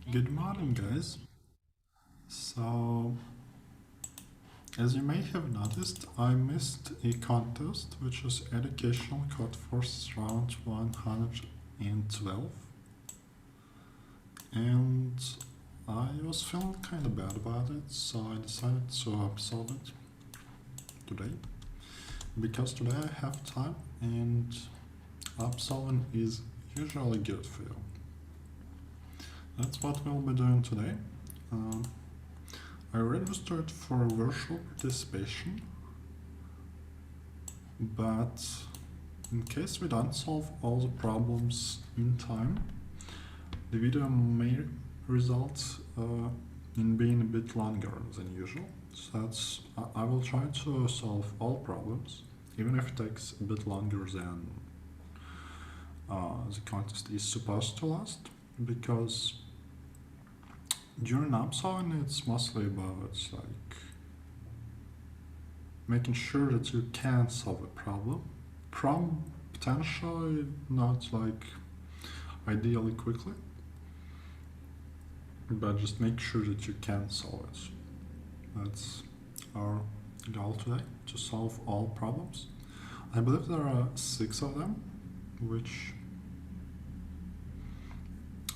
Good morning, guys. So, as you may have noticed, I missed a contest which was Educational Codeforces round 112, and I was feeling kind of bad about it, so I decided to absolve it today. Because today I have time, and absolving is usually good for you. That's what we'll be doing today. I registered for virtual participation, but in case we don't solve all the problems in time, the video may result in being a bit longer than usual. So I will try to solve all problems, even if it takes a bit longer than the contest is supposed to last, because during absolving it's mostly about making sure that you can solve a problem. Potentially not ideally quickly, but just make sure that you can solve it. That's our goal today, to solve all problems. I believe there are 6 of them, which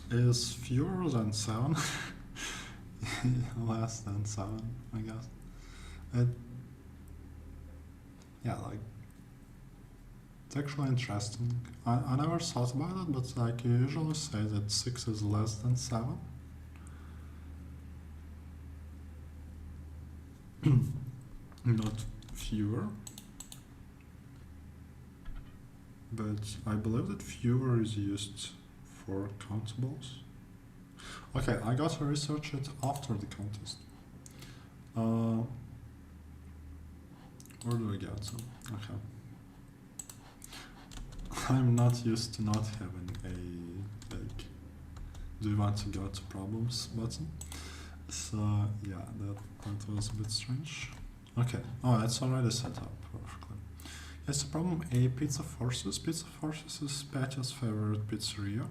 is fewer than 7. Less than 7, I guess. It's actually interesting. I never thought about it, but you usually say that 6 is less than 7. Not fewer. But I believe that fewer is used for countables. Okay, I got to research it after the contest. Where do we get to? Okay. I'm not used to not having a do you want to go to problems button. So yeah, that was a bit strange. Okay, oh, it's already set up perfectly. Yes, problem A, PizzaForces. PizzaForces is Patty's favorite pizzeria.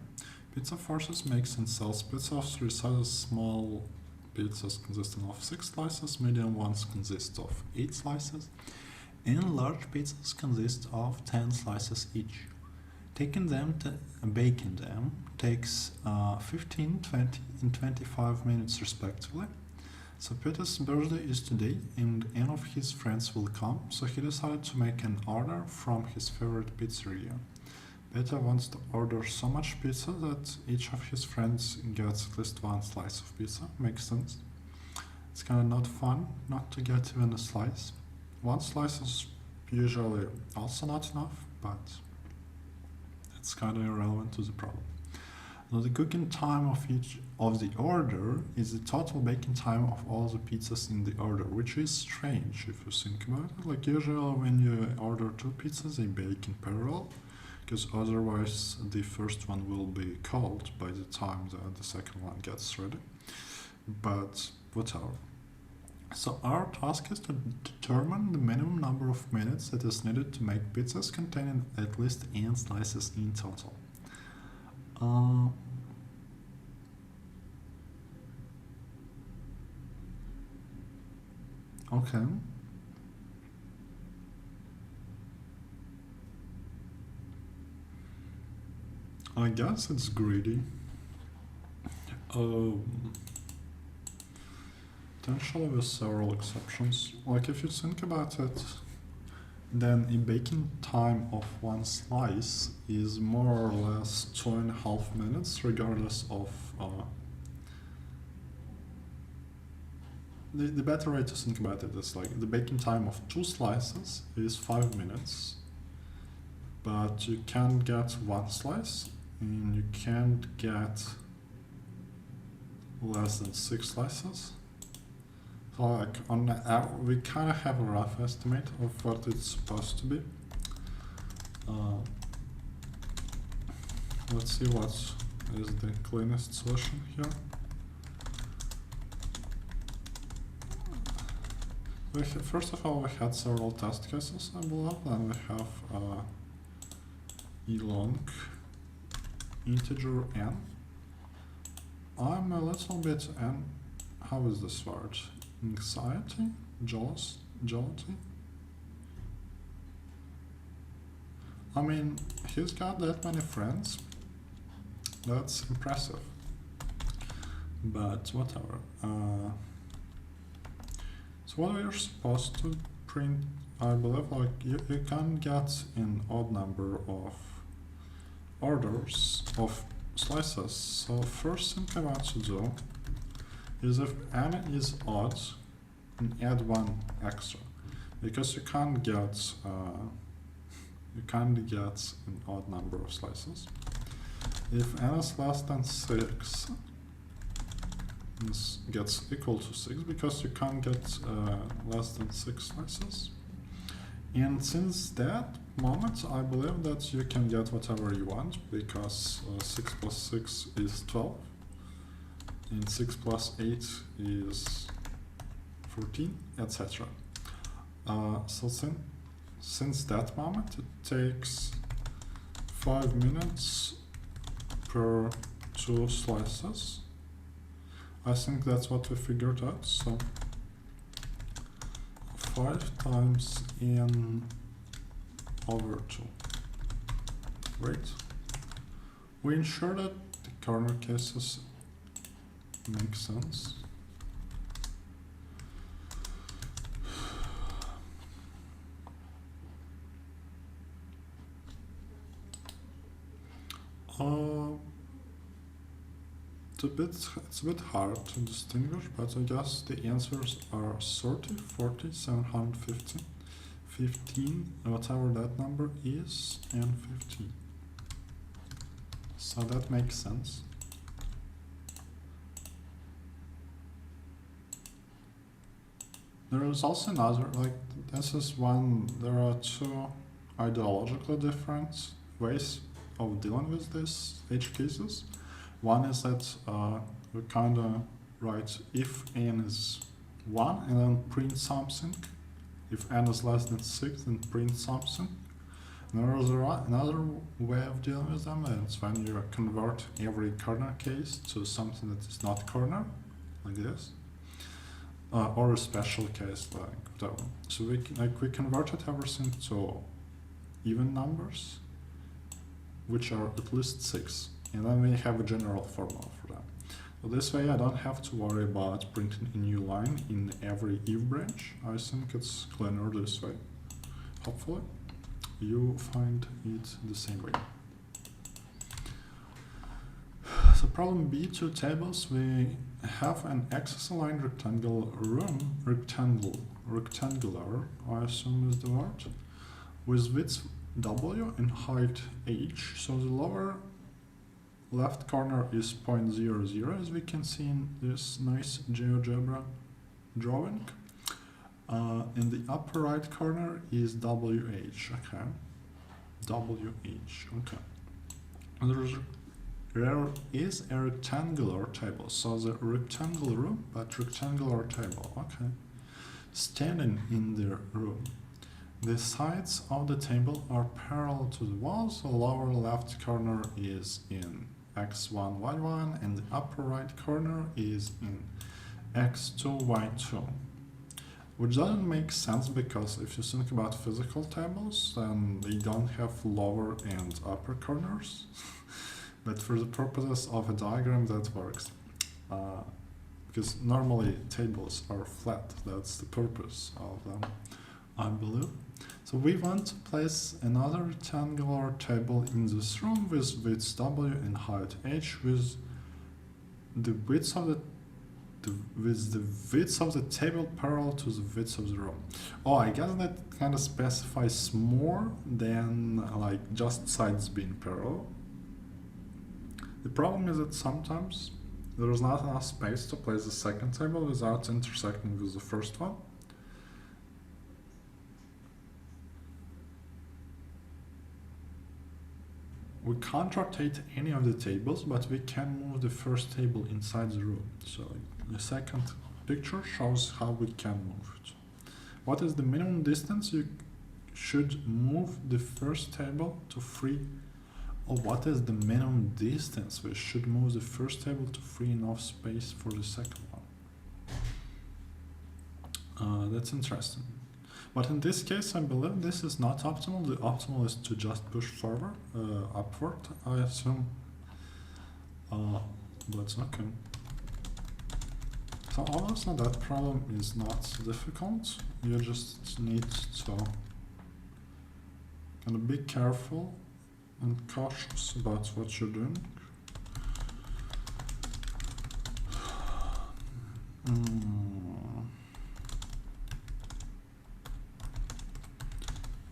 PizzaForces makes and sells pizza of 3 sizes. Small pizzas consisting of 6 slices, medium ones consist of 8 slices, and large pizzas consist of 10 slices each. Baking them takes 15, 20, and 25 minutes respectively. So Peter's birthday is today, and any of his friends will come, so he decided to make an order from his favorite pizzeria. Peter wants to order so much pizza that each of his friends gets at least 1 slice of pizza. Makes sense. It's kinda not fun not to get even a slice. 1 slice is usually also not enough, but it's kinda irrelevant to the problem. Now the cooking time of each of the order is the total baking time of all the pizzas in the order, which is strange if you think about it. Like usually when you order 2 pizzas, they bake in parallel, because otherwise the first one will be cold by the time the second one gets ready. But whatever. So our task is to determine the minimum number of minutes that is needed to make pizzas containing at least 8 slices in total. Okay. I guess it's greedy. Potentially with several exceptions. Like if you think about it, then a baking time of 1 slice is more or less 2.5 minutes, regardless of the better way to think about it is like the baking time of 2 slices is 5 minutes, but you can't get 1 slice, and you can't get less than 6 slices. So like we kind of have a rough estimate of what it's supposed to be. Let's see what is the cleanest solution here. First of all, we had several test cases, I believe, and we have a long integer n. I'm a little bit, how is this word? Anxiety? Jealousy? I mean, he's got that many friends. That's impressive. But whatever. So what we're supposed to print, I believe, like you can get an odd number of orders of slices. So first thing I want to do is if n is odd, add one extra, because you can't get an odd number of slices. If n is less than 6, this gets equal to 6 because you can't get less than 6 slices. And since that moment, I believe that you can get whatever you want, because 6 plus 6 is 12, and 6 plus 8 is 14, etc. So since that moment, it takes 5 minutes per 2 slices. I think that's what we figured out. So 5 times n over 2. Great. We ensure that the corner cases make sense. It's a bit hard to distinguish, but I guess the answers are 30, 40, 750, 15, whatever that number is, and 15. So that makes sense. There is also another, like, this is one, there are 2 ideologically different ways of dealing with these edge cases. One is that we kind of write if n is 1 and then print something. If n is less than 6, then print something. And there is another way of dealing with them, and it's when you convert every corner case to something that is not corner, like this, or a special case, like whatever. So we converted everything to even numbers, which are at least 6. And then we have a general formula for that. So this way I don't have to worry about printing a new line in every if branch. I think it's cleaner this way. Hopefully you find it the same way. So problem B, 2 tables. We have an axis-aligned rectangular room, rectangular, I assume is the word, with width W and height H. So the lower left corner is 0.00, as we can see in this nice GeoGebra drawing. And the upper right corner is WH, okay. WH, okay. There is a rectangular table, so the rectangular room, but rectangular table, okay. Standing in the room. The sides of the table are parallel to the wall, so lower left corner is in x1, y1, and the upper right corner is in x2, y2. Which doesn't make sense, because if you think about physical tables, then they don't have lower and upper corners. But for the purposes of a diagram, that works. Because normally tables are flat, that's the purpose of them, I believe. So we want to place another rectangular table in this room with width W and height H, with the width of the table parallel to the width of the room. Oh, I guess that kind of specifies more than like just sides being parallel. The problem is that sometimes there is not enough space to place the second table without intersecting with the first one. We can't rotate any of the tables, but we can move the first table inside the room. So the second picture shows how we can move it. What is the minimum distance you should move the first table to free Oh, what is the minimum distance we should move the first table to free enough space for the second one? That's interesting. But in this case, I believe this is not optimal. The optimal is to just push forward, upward, I assume. But okay. So obviously that problem is not difficult. You just need to kind of be careful and cautious about what you're doing.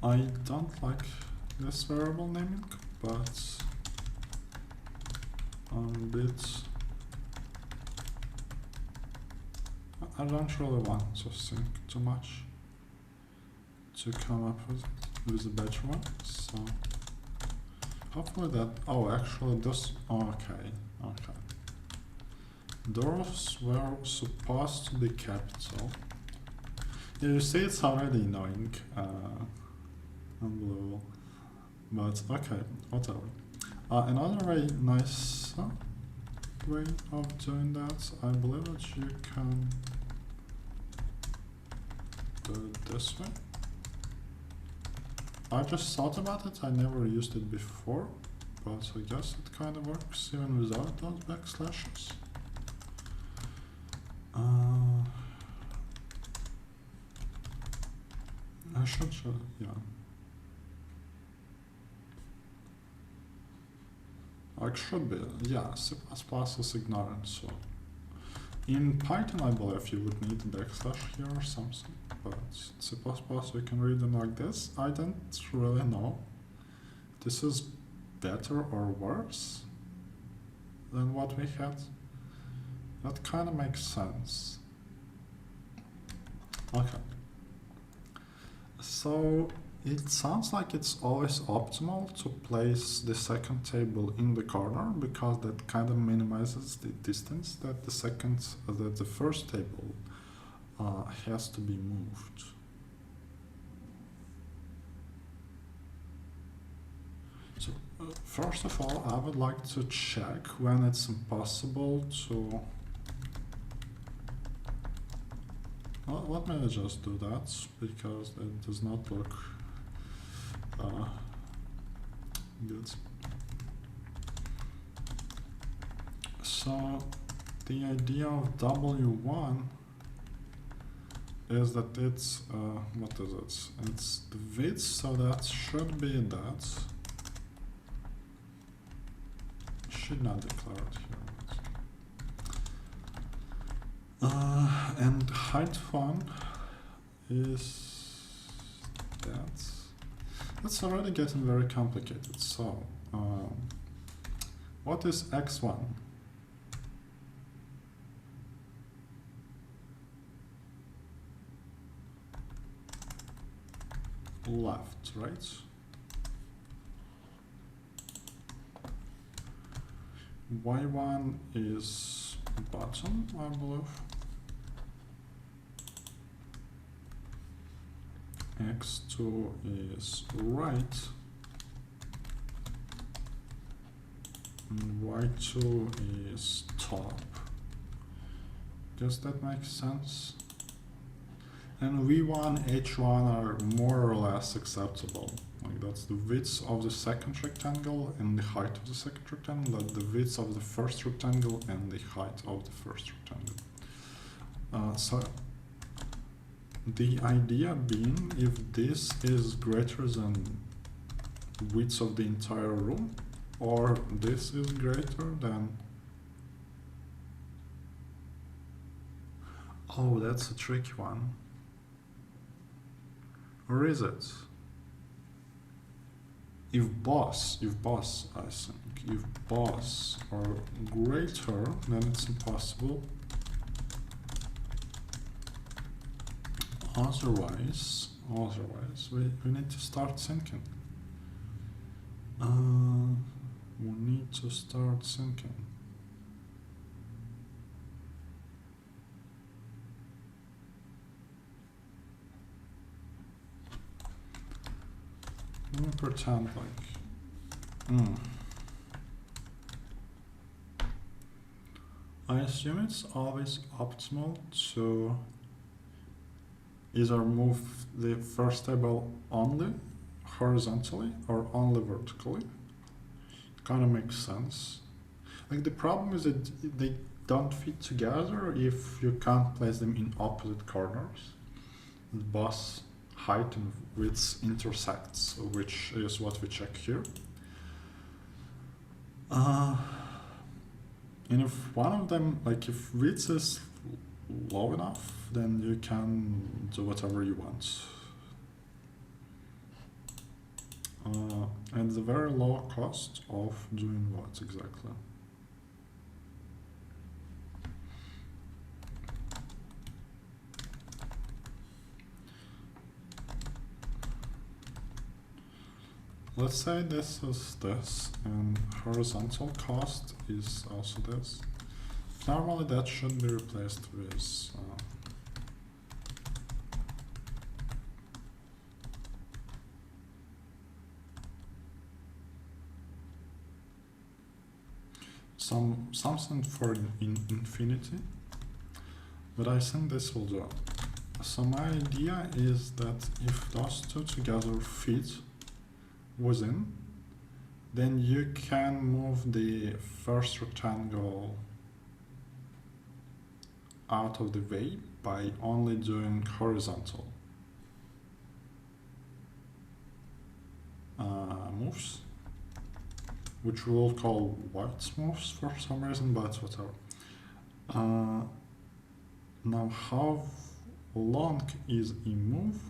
I don't like this variable naming, but I'm a bit... I don't really want to think too much to come up with a better one, so hopefully that... Oh, actually this... Okay. Those were supposed to be capital. Yeah, you see it's already annoying. Unbelievable. But okay, whatever. Another very nice way of doing that, I believe that you can do it this way. I just thought about it, I never used it before, but I guess it kind of works even without those backslashes. I should show, yeah. It should be, yeah, C++ is ignorant, so. In Python, I believe you would need a backslash here or something, but C++ you can read them like this. I don't really know. This is better or worse than what we had. That kind of makes sense. Okay. So it sounds like it's always optimal to place the second table in the corner, because that kind of minimizes the distance that the first table has to be moved. So first of all, I would like to check when it's impossible to... Well, let me just do that, because it does not look good. So the idea of W1 is that it's, what is it? It's the width, so that should be that. Should not declare it here. And height one is that. That's already getting very complicated. So, what is x1? Left, right? Y1 is bottom, I believe. X2 is right. And Y2 is top. Does that make sense? And V1, H1 are more or less acceptable. Like that's the width of the second rectangle and the height of the second rectangle, that's the width of the first rectangle and the height of the first rectangle. So the idea being, if this is greater than width of the entire room, or this is greater than... Oh, that's a tricky one. Or is it? If boss, I think, if boss are greater, then it's impossible. Otherwise, we need to start thinking. We need to start thinking. Let me pretend like... I assume it's always optimal to either move the first table only horizontally or only vertically. Kind of makes sense. Like the problem is that they don't fit together if you can't place them in opposite corners. Both height and width intersects, which is what we check here. And if one of them, like if width is low enough, then you can do whatever you want. And the very low cost of doing what exactly? Let's say this is this, and horizontal cost is also this. Normally that should be replaced with something for infinity, but I think this will do. So my idea is that if those two together fit within, then you can move the first rectangle out of the way by only doing horizontal moves, which we'll call white moves for some reason, but whatever. Now how long is a move?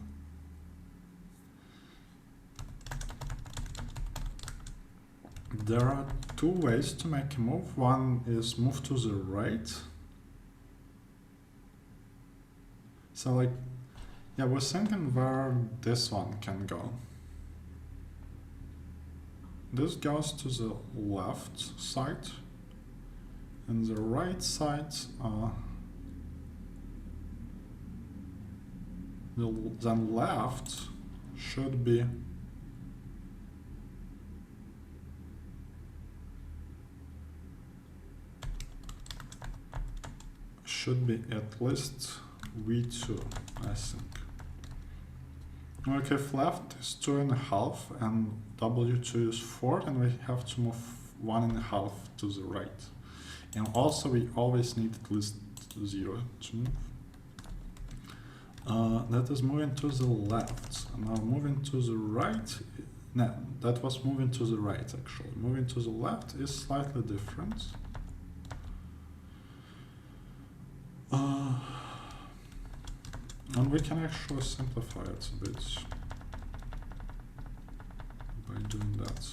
There are two ways to make a move. One is move to the right. So like, yeah, we're thinking where this one can go. This goes to the left side, and the right side, then left should be at least V2, I think. Okay, if left is 2.5 and W2 is 4, and we have to move 1.5 to the right. And also we always need at least 0 to move. That is moving to the left. Now moving to the right, no, that was moving to the right actually. Moving to the left is slightly different. And we can actually simplify it a bit by doing that.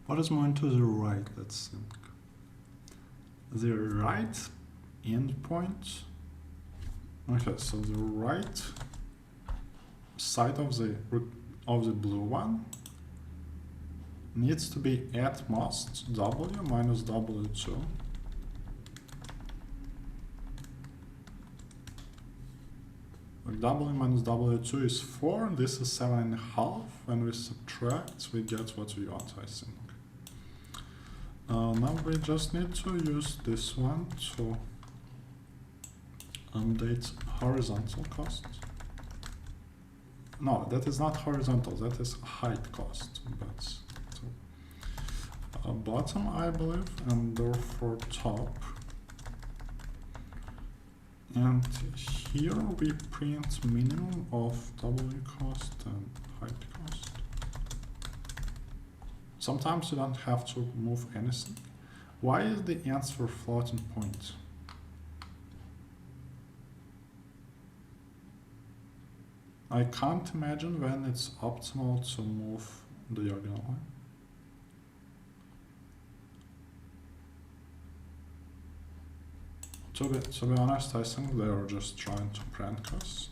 What is moving to the right? Let's think. The right endpoint. Okay, so the right side of the blue one needs to be at most W minus W2. W minus W2 is 4, this is 7.5. When we subtract, we get what we want, I think. Now we just need to use this one to update horizontal cost. No, that is not horizontal, that is height cost, but bottom, I believe, and therefore top. And here we print minimum of W cost and height cost. Sometimes you don't have to move anything. Why is the answer floating point? I can't imagine when it's optimal to move diagonally. To be honest, I think they are just trying to prank us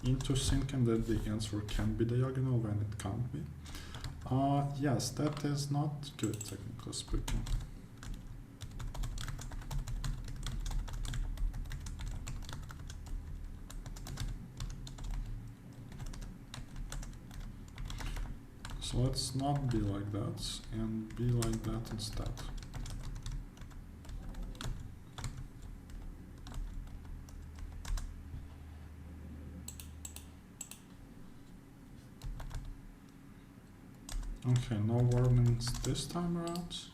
into thinking that the answer can be diagonal when it can't be. Yes, that is not good, technically speaking. So let's not be like that and be like that instead. Okay, no warnings this time around.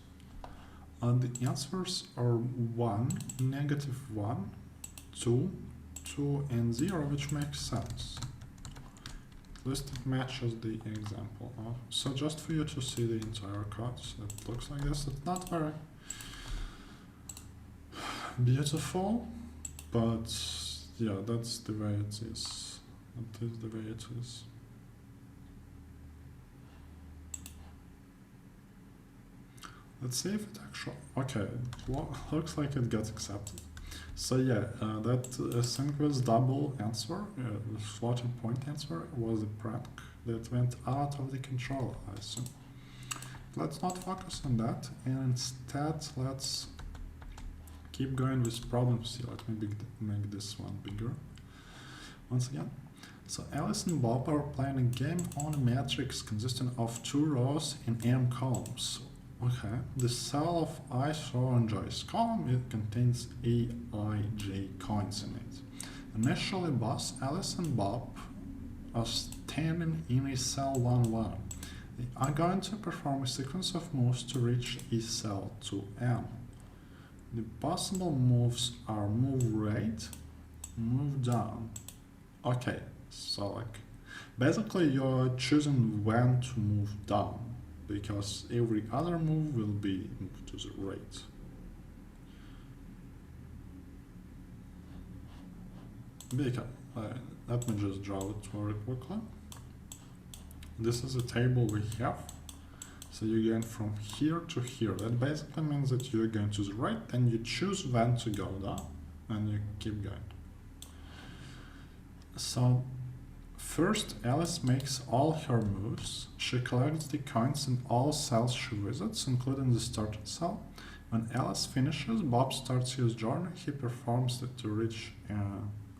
The answers are 1, -1, 2, 2, and 0, which makes sense. At least it matches the example. So just for you to see the entire code, so it looks like this. It's not very beautiful, but yeah, that's the way it is. That is the way it is. Let's see if it actually, okay, looks like it got accepted. So yeah, that sync with double answer, floating point answer, was a prank that went out of the control, I assume. Let's not focus on that, and instead let's keep going with problem C. Let me make this one bigger once again. So Alice and Bob are playing a game on a matrix consisting of 2 rows and m columns. Okay, the cell of i's row on Joy's column, it contains A, I, J coins in it. Initially, both Alice and Bob are standing in a cell 1, 1. They are going to perform a sequence of moves to reach a cell 2m. The possible moves are move right, move down. Okay, so like, basically you're choosing when to move down, because every other move will be moved to the right. Let me just draw it very quickly. This is a table we have. So you're going from here to here. That basically means that you're going to the right and you choose when to go down and you keep going. So first, Alice makes all her moves. She collects the coins in all cells she visits, including the started cell. When Alice finishes, Bob starts his journey. He performs it to reach,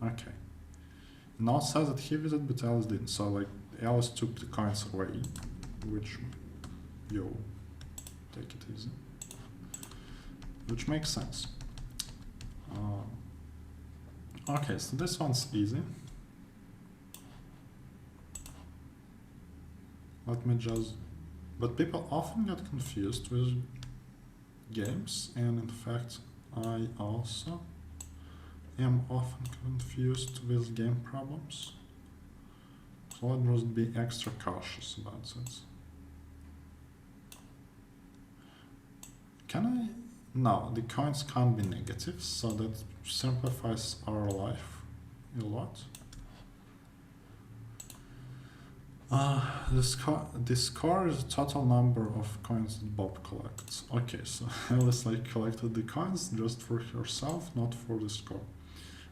okay. Now it says that he visited, but Alice didn't. So like, Alice took the coins away, which, take it easy. Which makes sense. Okay, so this one's easy. Let me just, but people often get confused with games, and in fact I also am often confused with game problems. So I must be extra cautious about this. Can I? No, the coins can't be negative, so that simplifies our life a lot. The score is the total number of coins that Bob collects. Okay, so Alice like collected the coins just for herself, not for the score.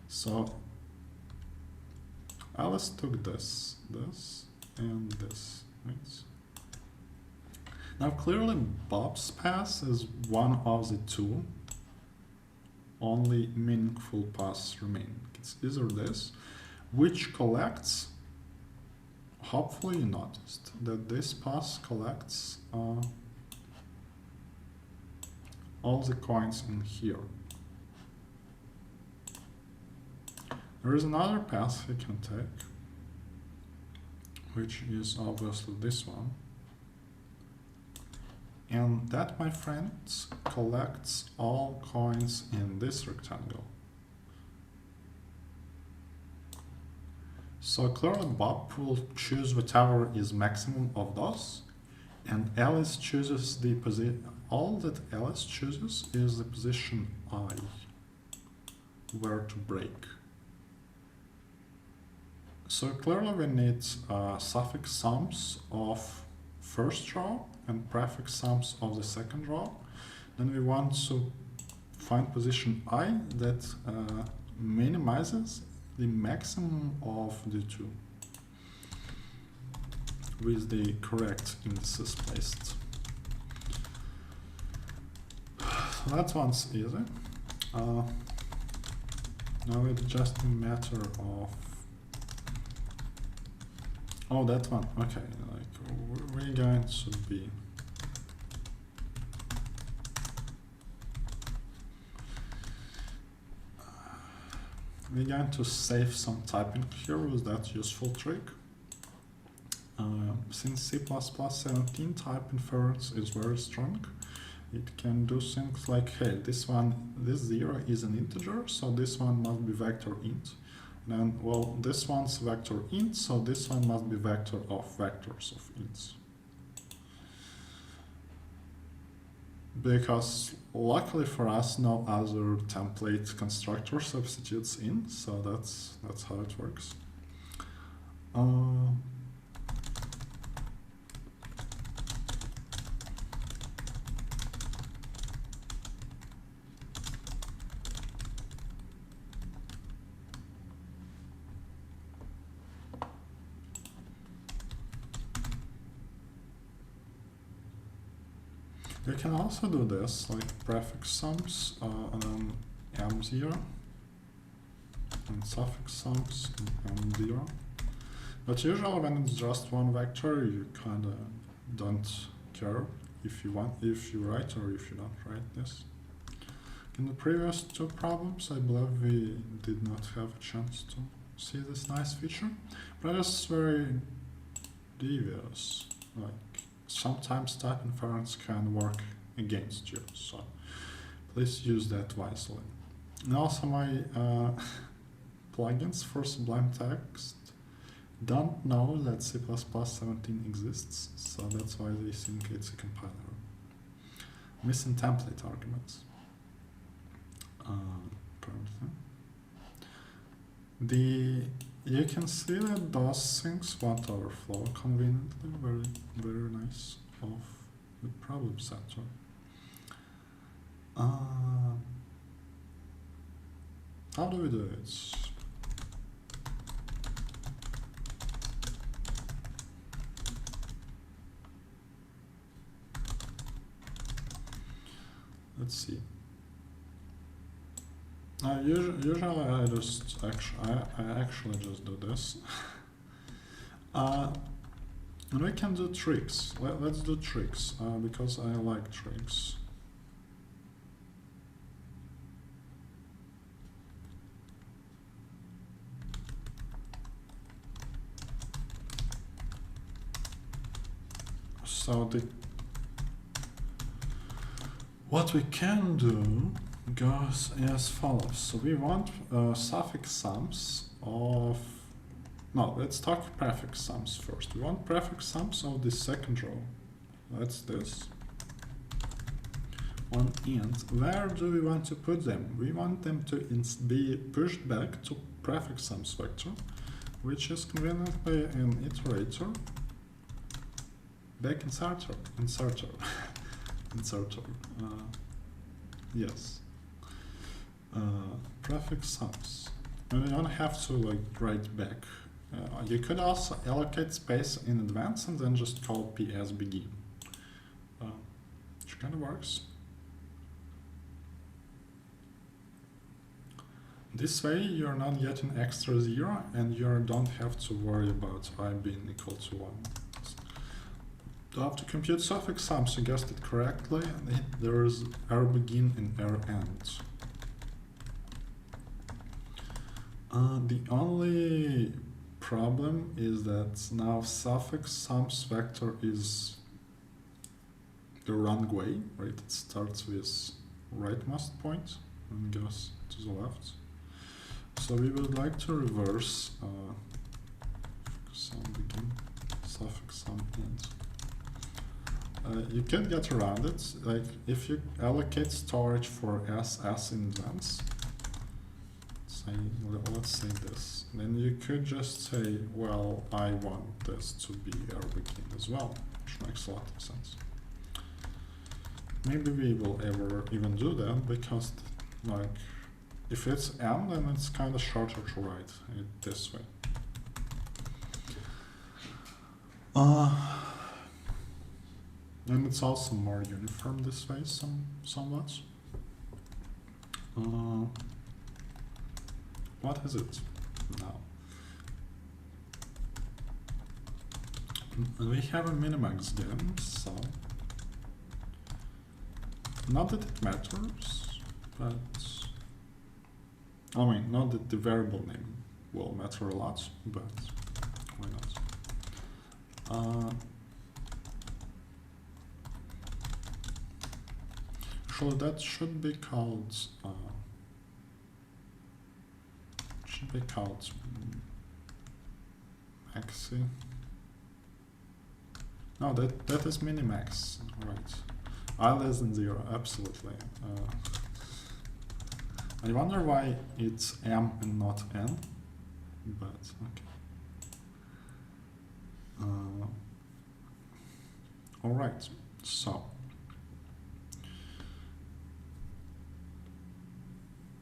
So Alice took this, and this, right? Now clearly Bob's pass is one of the two only meaningful paths remaining. It's either this, which collects, hopefully you noticed that this pass collects all the coins in here. There is another path we can take, which is obviously this one. And that, my friends, collects all coins in this rectangle. So clearly Bob will choose whatever is maximum of those, and Alice chooses the position. All that Alice chooses is the position I, where to break. So clearly we need suffix sums of first row and prefix sums of the second row. Then we want to find position I that minimizes the maximum of the two with the correct indices placed. That one's easy. Now it's just a matter of, oh, that one, okay, like we're going to be we're going to save some typing here with that useful trick. Since C++17 type inference is very strong, it can do things like, hey, this 0 is an integer, so this one must be vector int. And then, well, this one's vector int, so this one must be vector of vectors of ints. Because luckily for us, no other template constructor substitutes in, so that's how it works. You can also do this, like prefix sums, and then m0, and suffix sums, and m0. But usually when it's just one vector, you kind of don't care if you write or if you don't write this. In the previous two problems, I believe we did not have a chance to see this nice feature, but it's very devious. Like, sometimes type inference can work against you, so please use that wisely. And also my plugins for Sublime Text don't know that C++17 exists, so that's why they think it's a compiler. Missing template arguments. You can see that those things won't overflow conveniently, very nice of the problem center. How do we do it? Let's see. Usually I actually just do this. And we can do tricks. Let's do tricks, because I like tricks. So what we can do goes as follows. So we want suffix sums of, no, let's talk prefix sums first. We want prefix sums of the second row. That's this. On int, where do we want to put them? We want them to be pushed back to prefix sums vector, which is conveniently an iterator, back inserter, yes. Prefix sums. And you don't have to like write back. You could also allocate space in advance and then just call ps begin, which kind of works. This way you're not getting extra 0 and you don't have to worry about I being equal to 1. To have to compute suffix sums, you guessed it correctly, there's r begin and r end. The only problem is that now suffix sums vector is the wrong way, right? It starts with rightmost point and goes to the left. So we would like to reverse sum begin, suffix sum end. You can get around it, like if you allocate storage for SS in advance, let's say this, then you could just say, well, I want this to be r begin as well, which makes a lot of sense. Maybe we will ever even do that, because like if it's m, then it's kind of shorter to write it this way. And it's also more uniform this way, somewhat. What is it now? we have a minimax given, so not that it matters, but I mean, not that the variable name will matter a lot, but why not? So that should be called maxi. No, that is minimax, right? I less than 0, absolutely. I wonder why it's m and not n, but okay. All right, so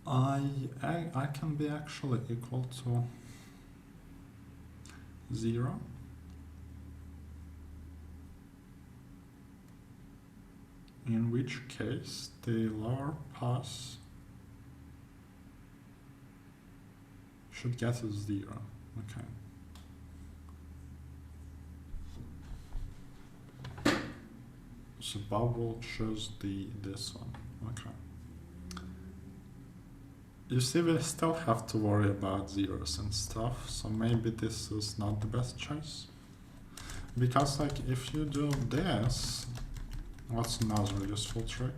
I can be actually equal to 0. In which case the lower pass should get a 0. Okay. So Bob will choose this one. Okay. You see, we still have to worry about zeros and stuff, so maybe this is not the best choice. Because like if you do this, what's another useful trick?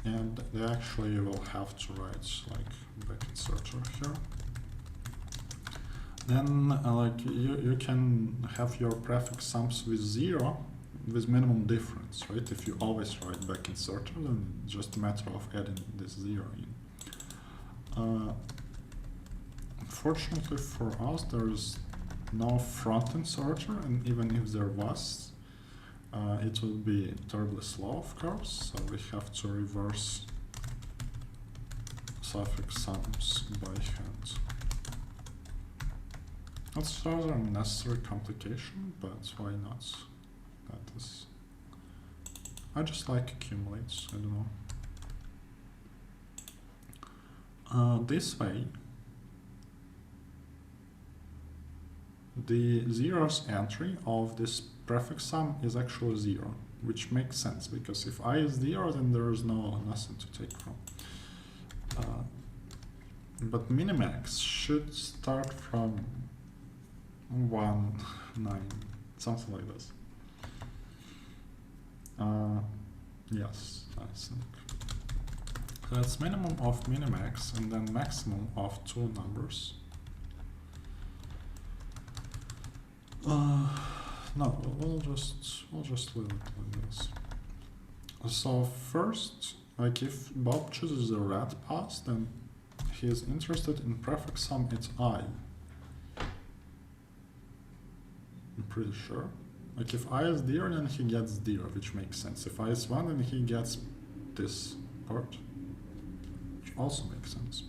And actually you will have to write like back inserter here. Then like you can have your prefix sums with 0 with minimum difference, right? If you always write back inserter, then it's just a matter of adding this 0 in. Fortunately for us, there is no front inserter, and even if there was, it would be terribly slow, of course, so we have to reverse suffix sums by hand. That's rather unnecessary complication, but why not? That is... I just like accumulates, I don't know. This way, the zeros entry of this prefix sum is actually 0, which makes sense, because if I is 0, then there is nothing to take from. But minimax should start from 1, 9, something like this. Yes, I think. So that's minimum of minimax and then maximum of 2 numbers. No, we'll just leave it like this. So first, like if Bob chooses the red pass, then he is interested in prefix sum, it's I. I'm pretty sure. Like if I is 0, then he gets 0, which makes sense. If I is 1, then he gets this part, which also makes sense.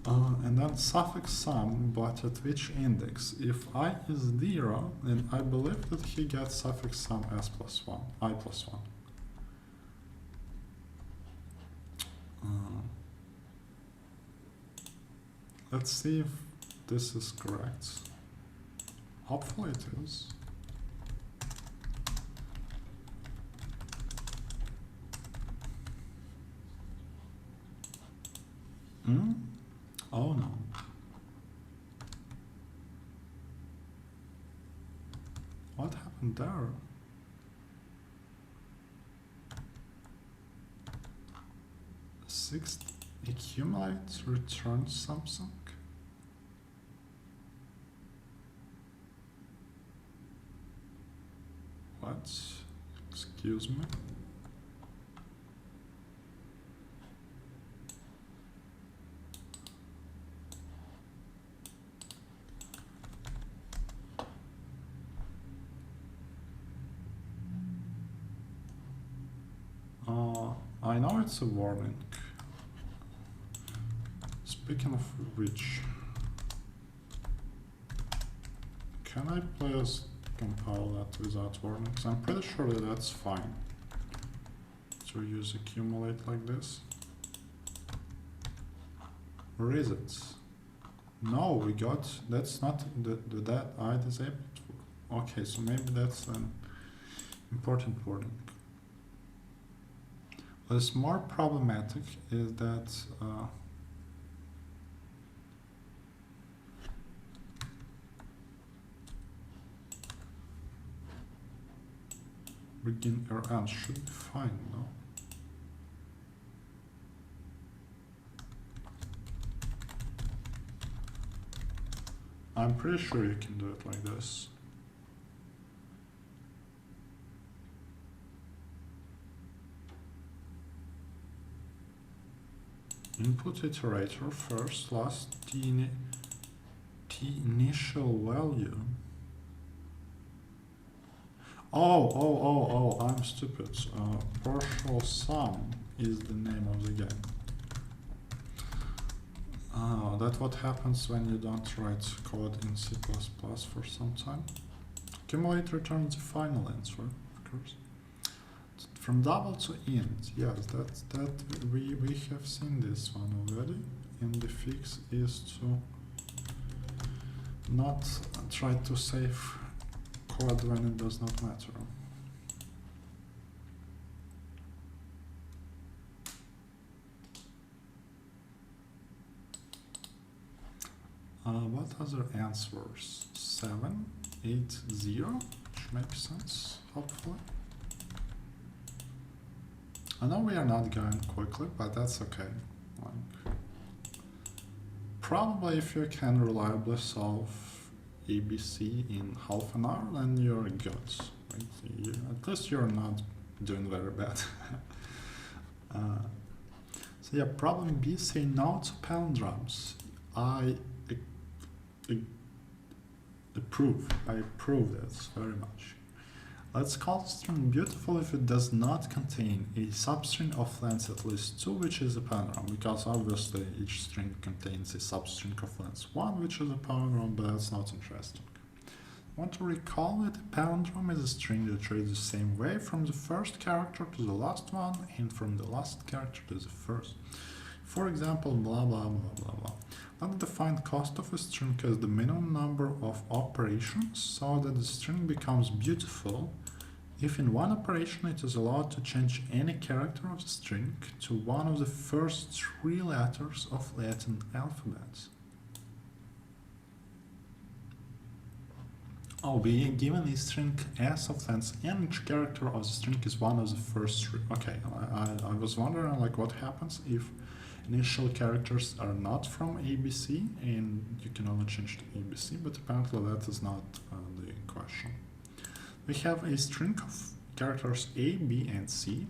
And then suffix sum, but at which index? If I is 0, then I believe that he gets suffix sum s plus 1, I plus 1. Let's see if this is correct. Hopefully it is. Oh no. What happened there? 6 accumulate return something. What? Excuse me. I know it's a warning. Speaking of which, can I please compile that without warnings? I'm pretty sure that that's fine to use accumulate like this. Where is it? No, we got, that's not the that I disabled Okay, so maybe that's an important wording. What's more problematic is that begin or end should be fine, no? I'm pretty sure you can do it like this. Input iterator first, last the initial value. Oh, I'm stupid. Partial sum is the name of the game. That's what happens when you don't write code in C++ for some time. Accumulate returns the final answer, of course. From double to int, yes, that we have seen this one already, and the fix is to not try to save code when it does not matter. What other answers? 7, 8, 0, which makes sense, hopefully. I know we are not going quickly, but that's okay. Like, probably if you can reliably solve ABC in half an hour, then you're good. Right? At least you're not doing very bad. So yeah, problem B, say no to palindromes. I approve this very much. Let's call the string beautiful if it does not contain a substring of length at least 2, which is a palindrome, because obviously each string contains a substring of length 1, which is a palindrome, but that's not interesting. I want to recall that a palindrome is a string that reads the same way from the first character to the last one, and from the last character to the first. For example, blah blah blah blah blah. Let's define cost of a string as the minimum number of operations so that the string becomes beautiful if in one operation it is allowed to change any character of the string to one of the first 3 letters of Latin alphabet. Oh, being given a string s of length and each character of the string is one of the first 3. Okay, I was wondering like what happens if initial characters are not from ABC and you can only change to ABC, but apparently that is not the question. We have a string of characters A, B, and C,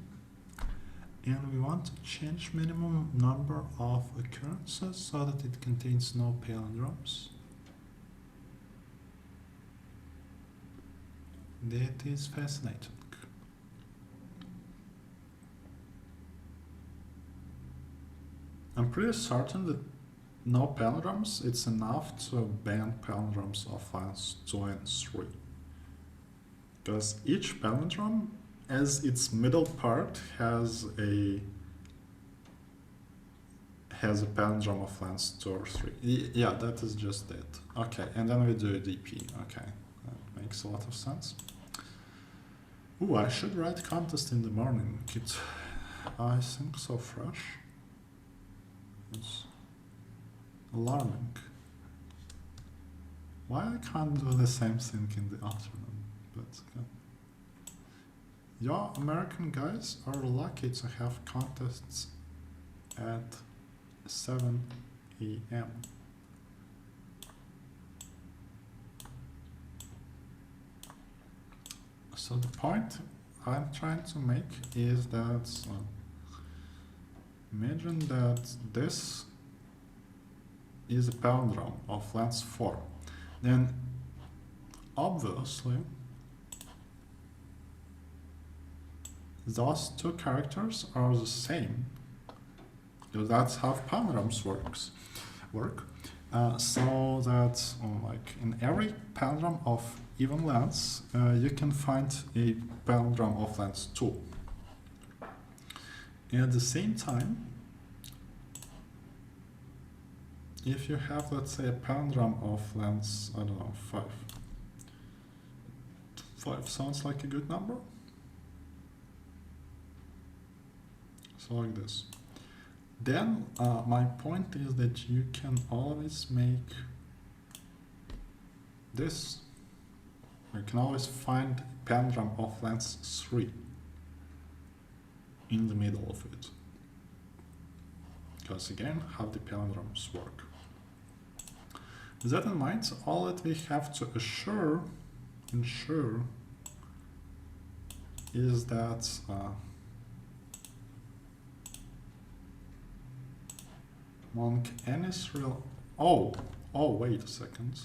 and we want to change minimum number of occurrences so that it contains no palindromes. That is fascinating. I'm pretty certain that no palindromes, it's enough to ban palindromes of length 2 and 3. Because each palindrome, as its middle part, has a palindrome of length 2 or 3. Yeah, that is just it. Okay, and then we do a DP. Okay, that makes a lot of sense. Ooh, I should write contest in the morning. I think so fresh. It's alarming. Why I can't do the same thing in the afternoon? But your American guys are lucky to have contests at 7 a.m. So the point I'm trying to make is that imagine that this is a palindrome of length 4. Then obviously those 2 characters are the same. So that's how palindromes work. So that like in every palindrome of even length, you can find a palindrome of length 2. And at the same time, if you have, let's say, a palindrome of length, I don't know, 5, 5 sounds like a good number. So like this. Then my point is that you can always make this. You can always find a palindrome of length 3 in the middle of it. Because again, how the palindromes work. With that in mind, all that we have to ensure is that among any serial... Oh, wait a second.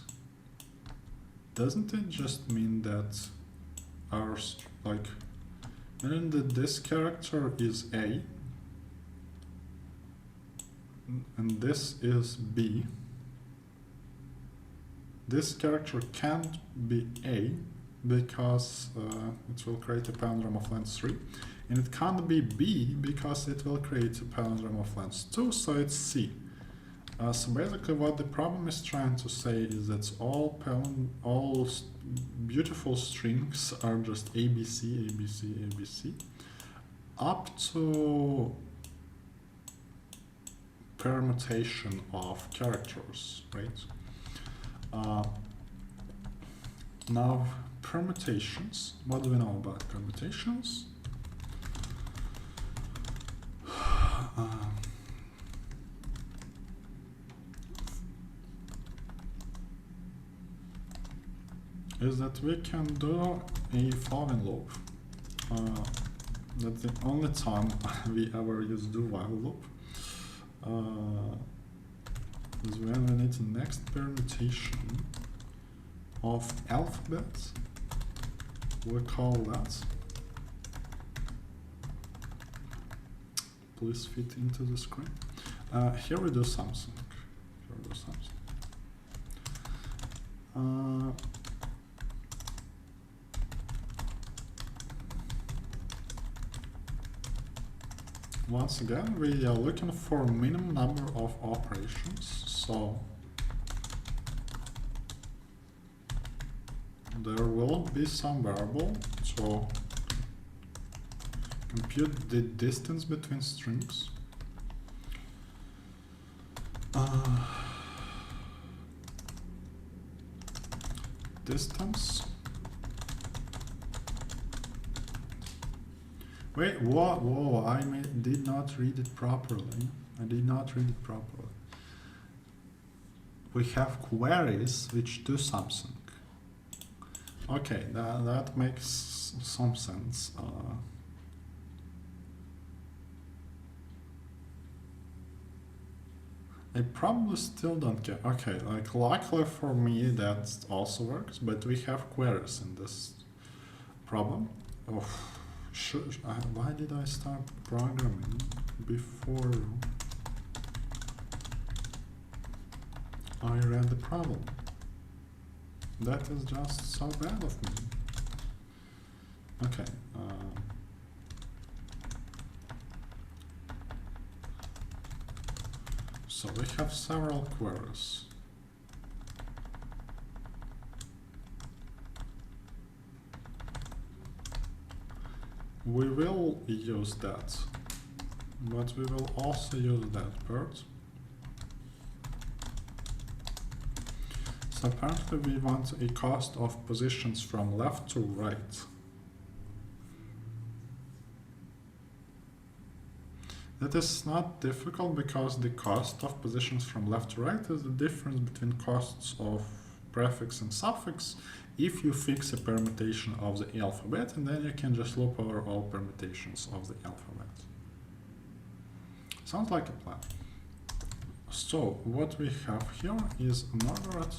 Doesn't it just mean that our, like, meaning that this character is A, and this is B, this character can't be A because it will create a palindrome of length 3, and it can't be B because it will create a palindrome of length 2, so it's C. So basically what the problem is trying to say is that all beautiful strings are just ABC, ABC, ABC, up to permutation of characters, right? Now, permutations. What do we know about permutations? Is that we can do a following loop. That's the only time we ever use do while loop. Is when we need the next permutation of alphabet. We call that. Please fit into the screen. Here we do something. Once again, we are looking for a minimum number of operations, so there will be some variable to compute the distance between strings. Distance. Wait, whoa, I did not read it properly. We have queries which do something. Okay, that makes some sense. I probably still don't get. Okay, like luckily for me that also works, but we have queries in this problem. Oh. Why did I start programming before I read the problem? That is just so bad of me. Okay. So we have several queries. We will use that, but we will also use that part. So apparently we want a cost of positions from left to right. That is not difficult because the cost of positions from left to right is the difference between costs of prefix and suffix if you fix a permutation of the alphabet, and then you can just loop over all permutations of the alphabet. Sounds like a plan. So what we have here is an ordered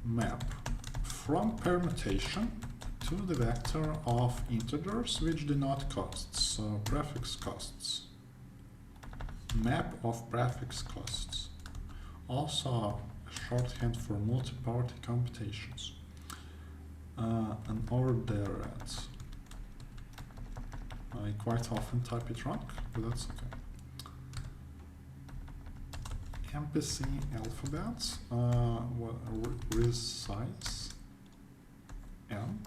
map from permutation to the vector of integers which denote costs, so prefix costs. Map of prefix costs. Also shorthand for multi-party computations. And over there I quite often type it wrong, but that's okay. MPC alphabet, resize n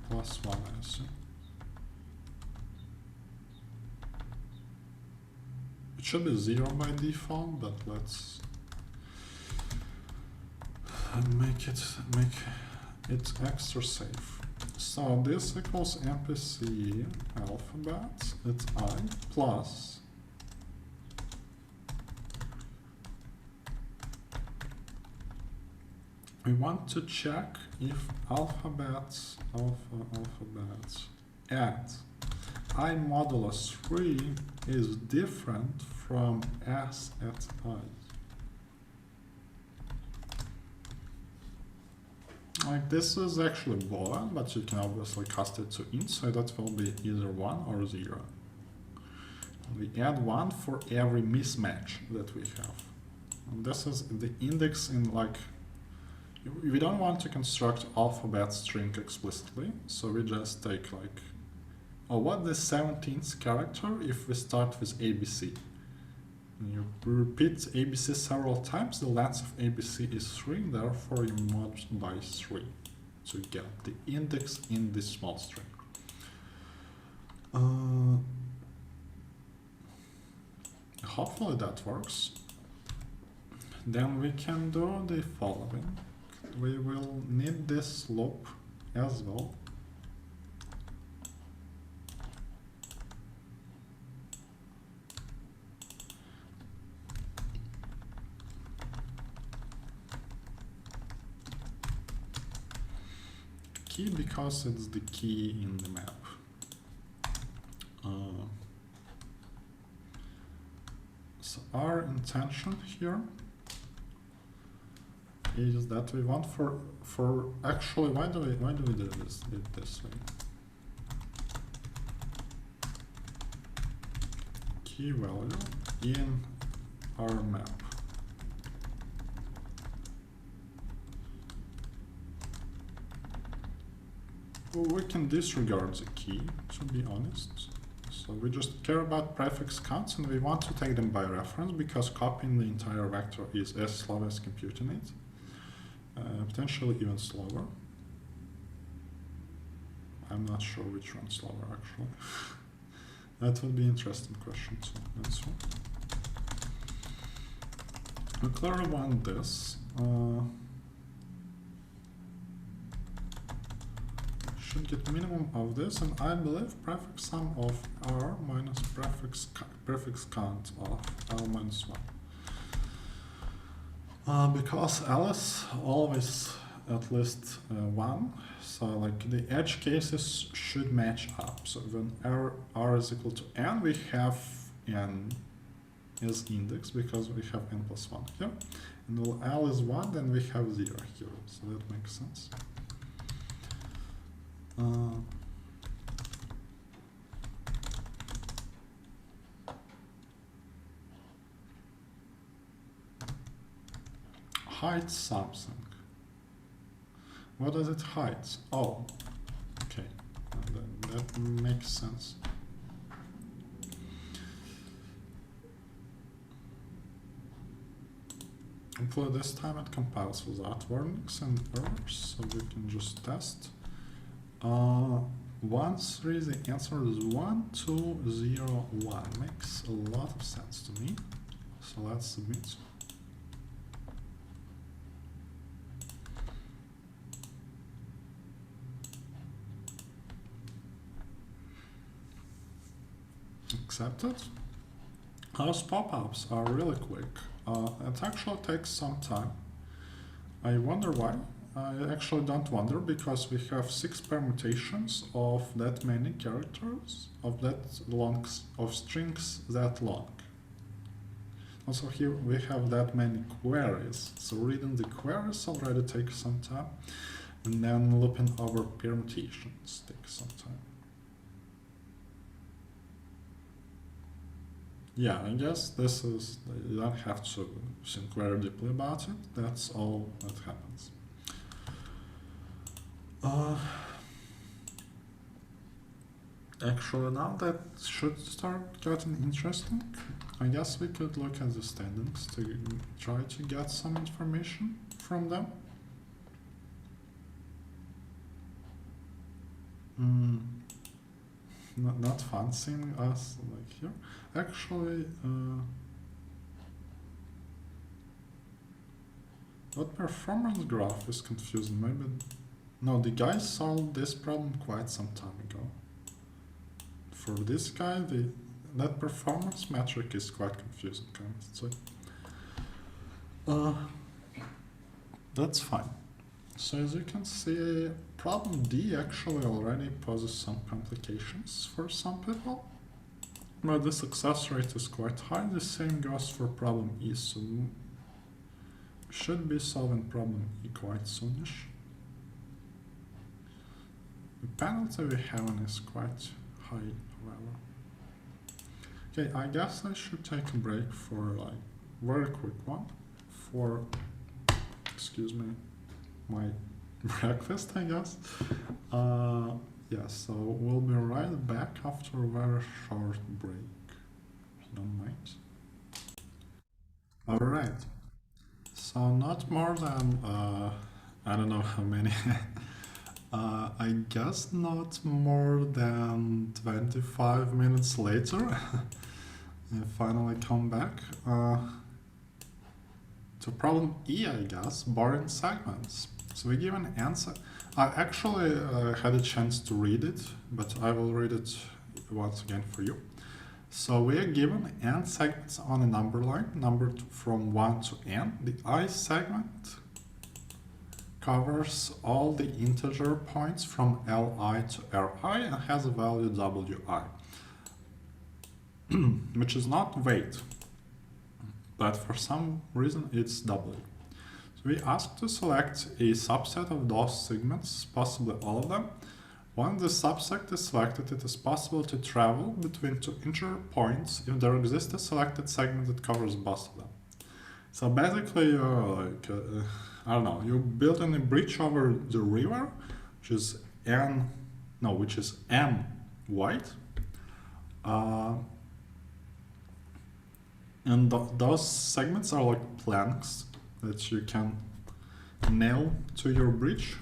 plus 1, I assume. It should be 0 by default, but let's make it extra safe. So this equals NPC alphabet, it's I, plus we want to check if alphabets at I modulus 3 is different from S at I. Like this is actually boolean, but you can obviously cast it to int, so that will be either 1 or 0. We add 1 for every mismatch that we have. And this is the index in like, we don't want to construct alphabet string explicitly, so we just take like, oh, what the 17th character if we start with ABC? And you repeat ABC several times, the length of ABC is 3, therefore you mod by 3 to get the index in this small string. Hopefully that works. Then we can do the following. We will need this loop as well. Key because it's the key in the map. So our intention here is that we want for actually why do we do this way? Key value in our map. We can disregard the key, to be honest. So we just care about prefix counts, and we want to take them by reference because copying the entire vector is as slow as computing it. Potentially even slower. I'm not sure which one's slower actually. That would be an interesting question to answer. We clearly want this. Should get minimum of this, and I believe prefix sum of R minus prefix count of L minus 1. Because L is always at least 1, so like the edge cases should match up. So when R is equal to n, we have n as index because we have n plus 1 here. And when L is 1, then we have 0 here, so that makes sense. Hides something. What does it hide? Oh, okay, that makes sense. Hopefully this time it compiles without warnings and errors, so we can just test. 1, 3, the answer is 1, 2, 0, 1. Makes a lot of sense to me. So let's submit. Accepted. Those pop-ups are really quick. It actually takes some time. I wonder why. I actually don't wonder, because we have 6 permutations of that many characters, of that long, of strings that long. Also here we have that many queries, so reading the queries already takes some time, and then looping over permutations takes some time. Yeah, I guess this is, you don't have to think very deeply about it, that's all that happens. Actually, now that should start getting interesting. I guess we could look at the standings to try to get some information from them. not fun seeing us like here. Actually, what performance graph is confusing? Maybe no. The guy solved this problem quite some time ago. For this guy, that performance metric is quite confusing. So, that's fine. So as you can see, problem D actually already poses some complications for some people, but the success rate is quite high. The same goes for problem E, so we should be solving problem E quite soonish. The penalty we have is quite high, however. Okay, I guess I should take a break for like very quick one for, excuse me, my breakfast, I guess. Yeah, so we'll be right back after a very short break, if you don't mind. Alright, so not more than, I don't know how many, I guess not more than 25 minutes later, I finally come back to problem E, I guess, boring segments. So we give an answer. I actually had a chance to read it, but I will read it once again for you. So we are given n segments on a number line, numbered from 1 to n. The I segment covers all the integer points from Li to Ri and has a value Wi, which is not weight, but for some reason it's W. So we ask to select a subset of those segments, possibly all of them. When the subset is selected, it is possible to travel between two integer points if there exists a selected segment that covers both of them. So basically, you're like, I don't know, you're building a bridge over the river, which is m wide, and those segments are like planks that you can nail to your bridge.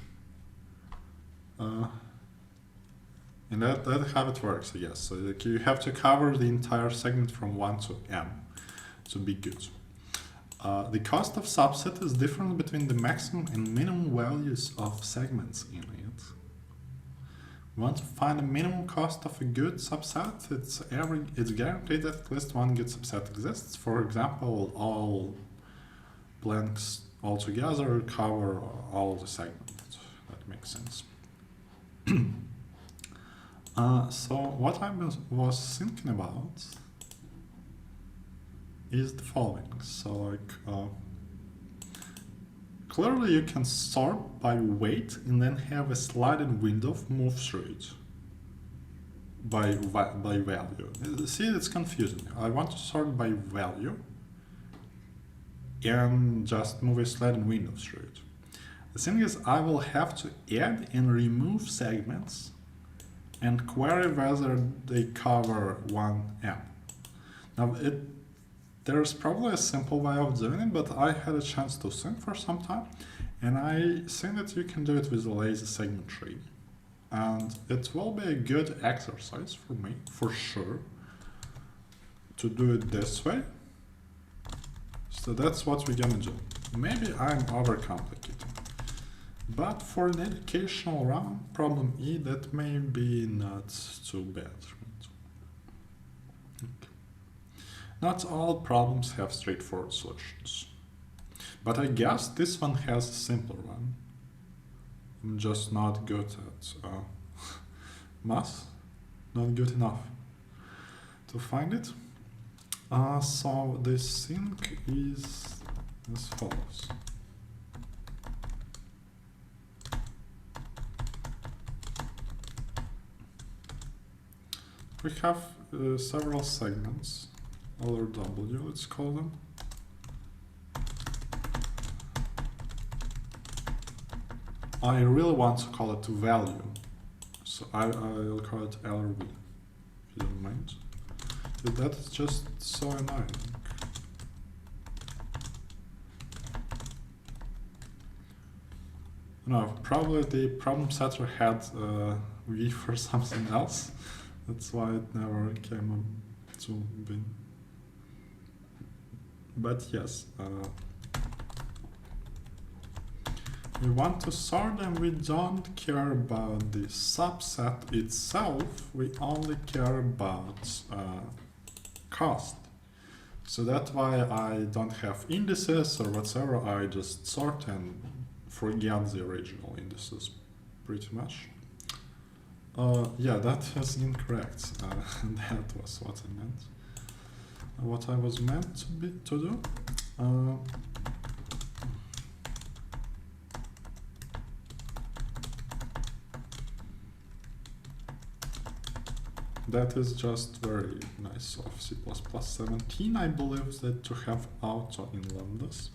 And that's how it works, I guess. So like, you have to cover the entire segment from 1 to m to be good. The cost of subset is different between the maximum and minimum values of segments in it. We want to find the minimum cost of a good subset. It's guaranteed that at least one good subset exists. For example, all blanks altogether cover all the segments. That makes sense. So what I was thinking about is the following. So like, clearly you can sort by weight and then have a sliding window move through it by value. See, it's confusing. I want to sort by value and just move a sliding window through it. The thing is, I will have to add and remove segments and query whether they cover 1m. Now, there's probably a simple way of doing it, but I had a chance to think for some time, and I think that you can do it with a lazy segment tree. And it will be a good exercise for me, for sure, to do it this way. So that's what we're gonna do. Maybe I'm overcomplicating. But for an educational round, problem E, that may be not too bad. Okay. Not all problems have straightforward solutions. But I guess this one has a simpler one. I'm just not good at math, not good enough to find it. So this thing is as follows. We have several segments, L or W, let's call them. I really want to call it value, so I'll call it L or V, if you don't mind. But that's just so annoying. No, probably the problem setter had V for something else. That's why it never came to be. But yes, we want to sort them. We don't care about the subset itself. We only care about cost. So that's why I don't have indices or whatever. I just sort and forget the original indices pretty much. Yeah, that is incorrect. That was what I meant. What I was meant to do. That is just very nice of C++ 17, I believe, that to have auto in lambdas.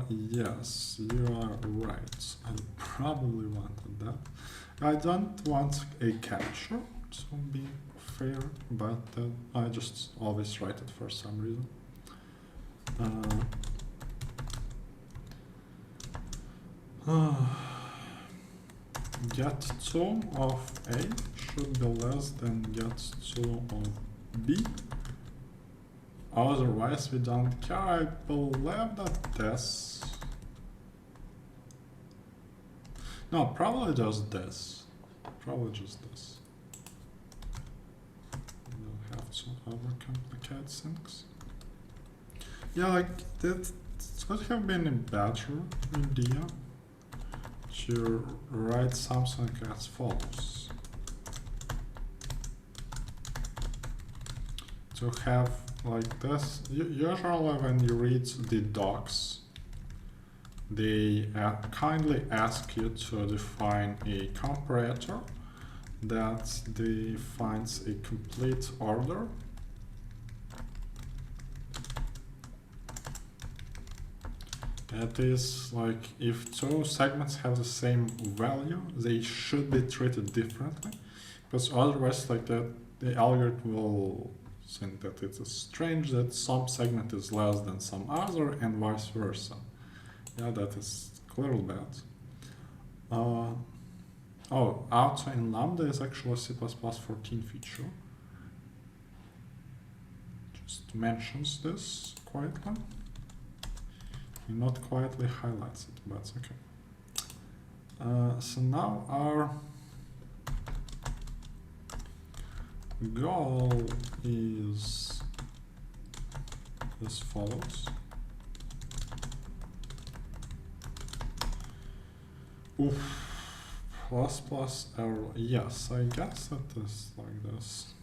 Yes, you are right. I probably wanted that. I don't want a capture, to be fair, but I just always write it for some reason. Get2 of A should be less than get2 of B. Otherwise, we don't care. I believe that this. No, probably just this. Probably just this. We don't have to overcomplicate things. Yeah, like that would have been a better idea to write something as follows. To have like this. Usually when you read the docs, they kindly ask you to define a comparator that defines a complete order. That is like if two segments have the same value, they should be treated differently, because otherwise like that the algorithm will think that it is strange that some segment is less than some other and vice versa. Yeah, that is clearly bad. Oh, auto in lambda is actually a C++ 14 feature. Just mentions this quietly. He not quietly highlights it, but it's okay. So now our goal is as follows. Oof. Plus error. Yes, I guess it is like this.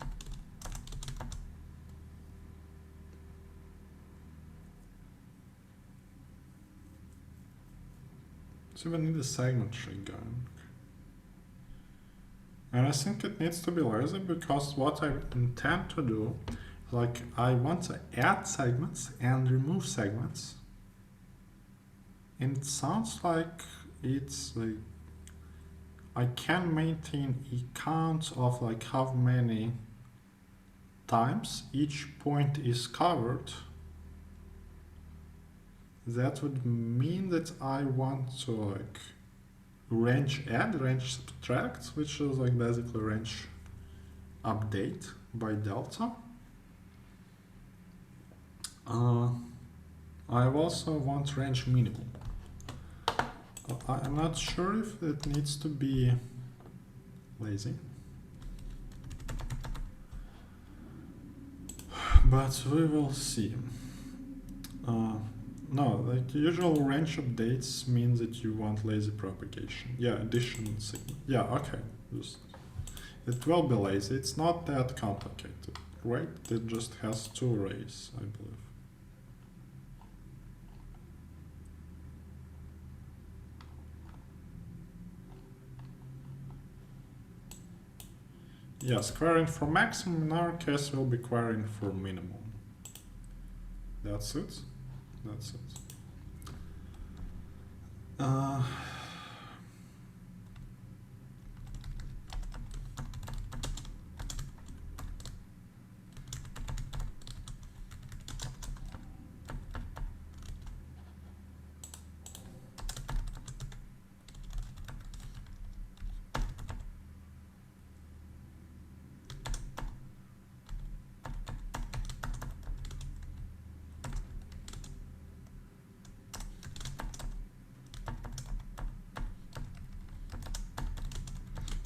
So we need a segment tree going. And I think it needs to be lazy because what I intend to do, like I want to add segments and remove segments. And it sounds like it's like I can maintain a count of like how many times each point is covered. That would mean that I want to like range add, range subtract, which is like basically range update by delta. I also want range minimum. I'm not sure if it needs to be lazy, but we will see. No, like usual range updates means that you want lazy propagation. Yeah, addition segment. Yeah, okay. It will be lazy. It's not that complicated, right? It just has two arrays, I believe. Yes, querying for maximum in our case will be querying for minimum. That's it. That's it.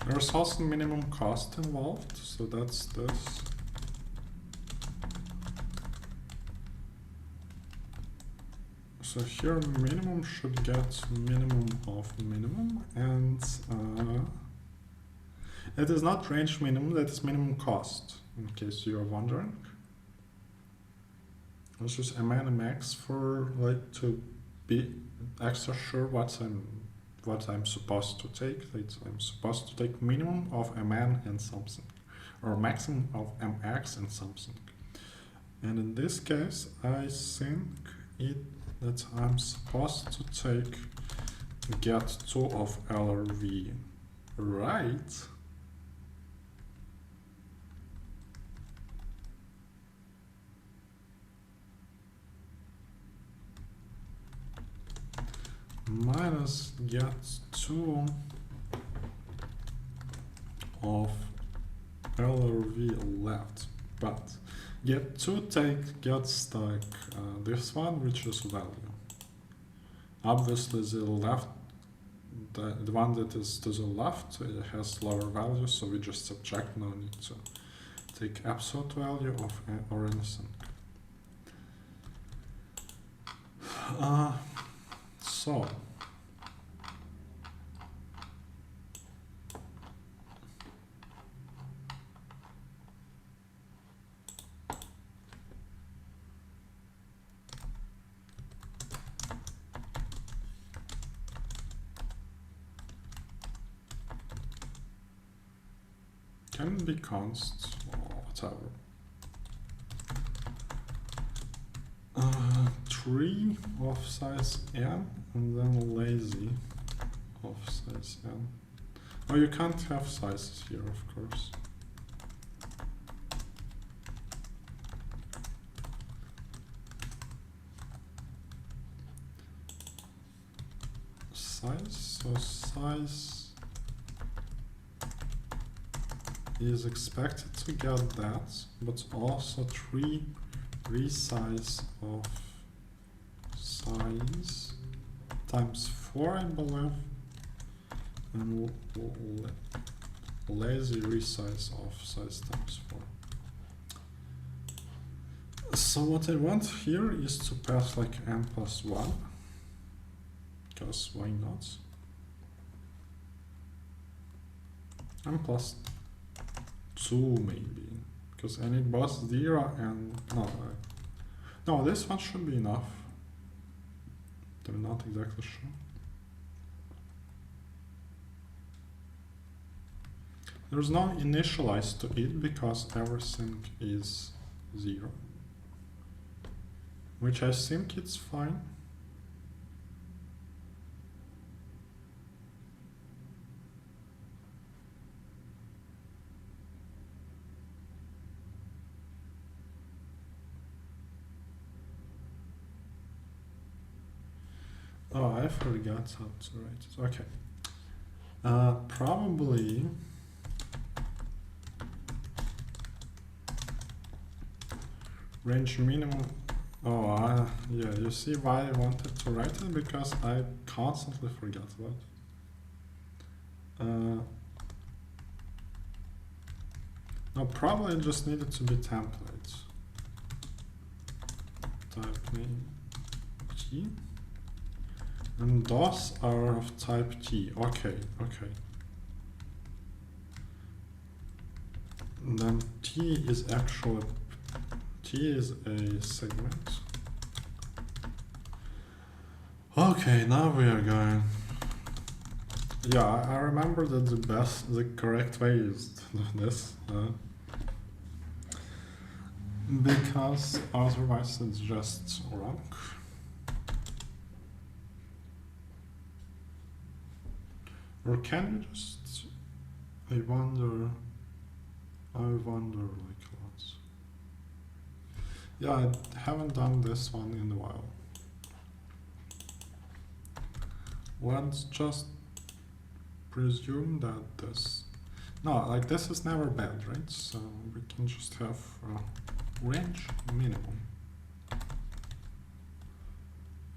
There's also minimum cost involved, so that's this. So here minimum should get minimum of minimum, and it is not range minimum, that is minimum cost, in case you are wondering. Let's just mn and max for like to be extra sure what I'm supposed to take. Like I'm supposed to take minimum of mn and something, or maximum of mx and something. And in this case, I think that I'm supposed to take get 2 of LRV, right? Minus get 2 of LRV left, but get 2 gets like this one, which is value. Obviously the left, the one that is to the left has lower value, so we just subtract, no need to take absolute value of or anything. So can it be const or whatever? 3 of size n and then lazy of size n. Oh, you can't have sizes here, of course. Size, so size is expected to get that, but also 3 resize of size times 4, I believe, and lazy resize of size times 4. So what I want here is to pass like n plus 1, because why not? N plus 2 maybe, because I need both 0 and no, this one should be enough. I'm not exactly sure. There's no initialize to it because everything is 0, which I think it's fine. Oh, I forgot how to write it. Okay. Probably range minimum. Oh, yeah, you see why I wanted to write it? Because I constantly forget about it. No, probably it just needed to be templates. Type name T. And those are of type T. Okay. And then T is actually a segment. Okay, now we are going. Yeah, I remember that the correct way is to do this. Because otherwise it's just wrong. Or can you just, I wonder like lots. Yeah, I haven't done this one in a while. Let's just presume that this, no, like this is never bad, right? So we can just have range minimum.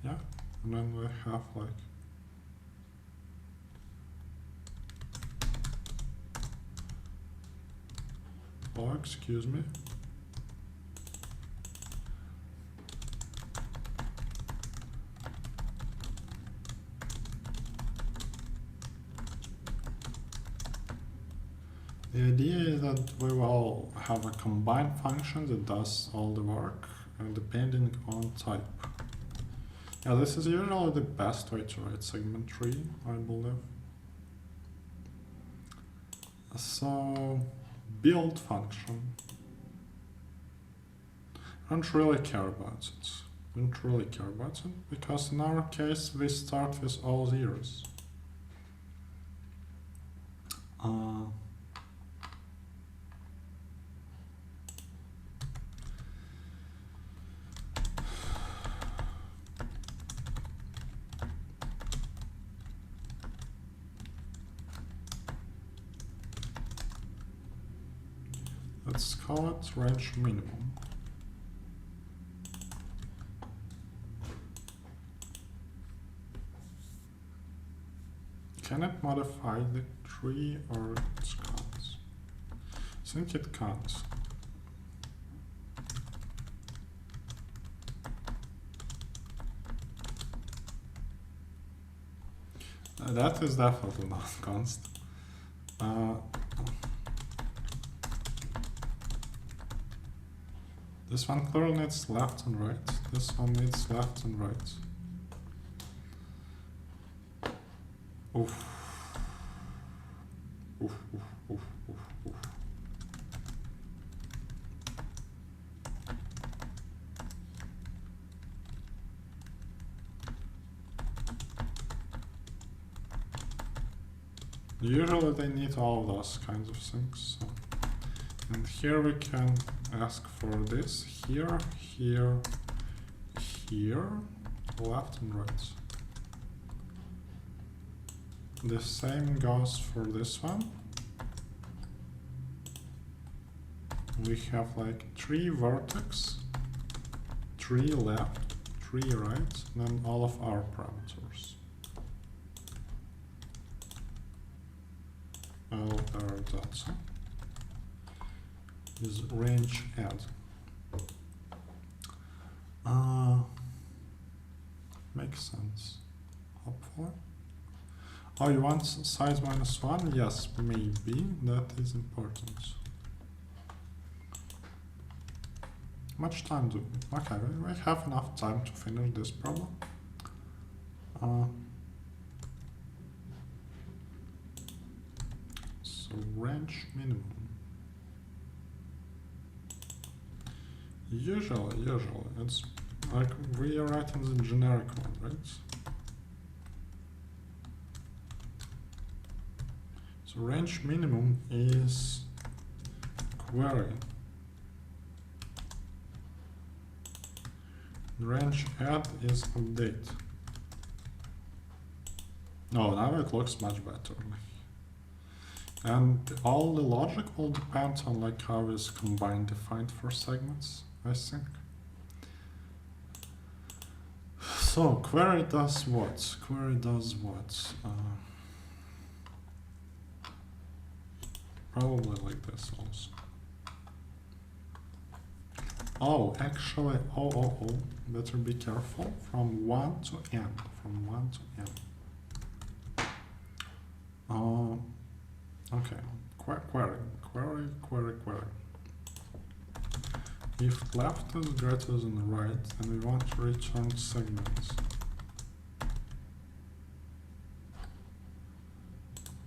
Yeah, and then we have like Oh, excuse me. The idea is that we will have a combined function that does all the work depending on type. Yeah, this is usually the best way to write segment tree, I believe. So, build function. I don't really care about it. Don't really care about it because in our case we start with all zeros. Let's call it range minimum. Can it modify the tree or it can't? I think it can't. That is definitely not const. This one clearly needs left and right. This one needs left and right. Oof. Oof, oof, oof, oof, oof. Usually they need all of those kinds of things. So. And here we can ask for this here, here, here, left and right. The same goes for this one. We have like 3 vertex, 3 left, 3 right, and then all of our parameters. LR dot is range add. Makes sense, hopefully. Oh, you want size -1? Yes, maybe, that is important. Much time do we? Okay, we have enough time to finish this problem. So range minimum. Usually, it's like we are writing the generic one, right? So range minimum is query. Range add is update. Oh, now it looks much better. And all the logic will depend on like how is combine defined for segments, I think. So query does what? Query does what? Probably like this also. Oh, actually, better be careful. From 1 to n. From 1 to n. Okay. Query. If left is greater than right, and we want to return segments.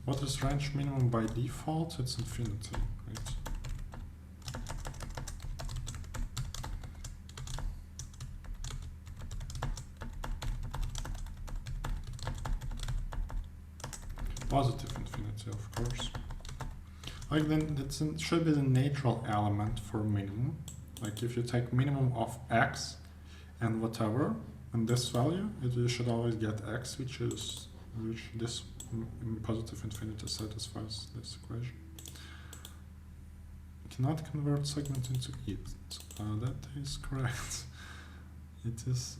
What is range minimum by default? It's infinity, right? Positive infinity, of course. Like then it should be the natural element for minimum. Like if you take minimum of x and whatever, and this value, you should always get x, which this positive infinity satisfies this equation. You cannot convert segment into it. That is correct. It is.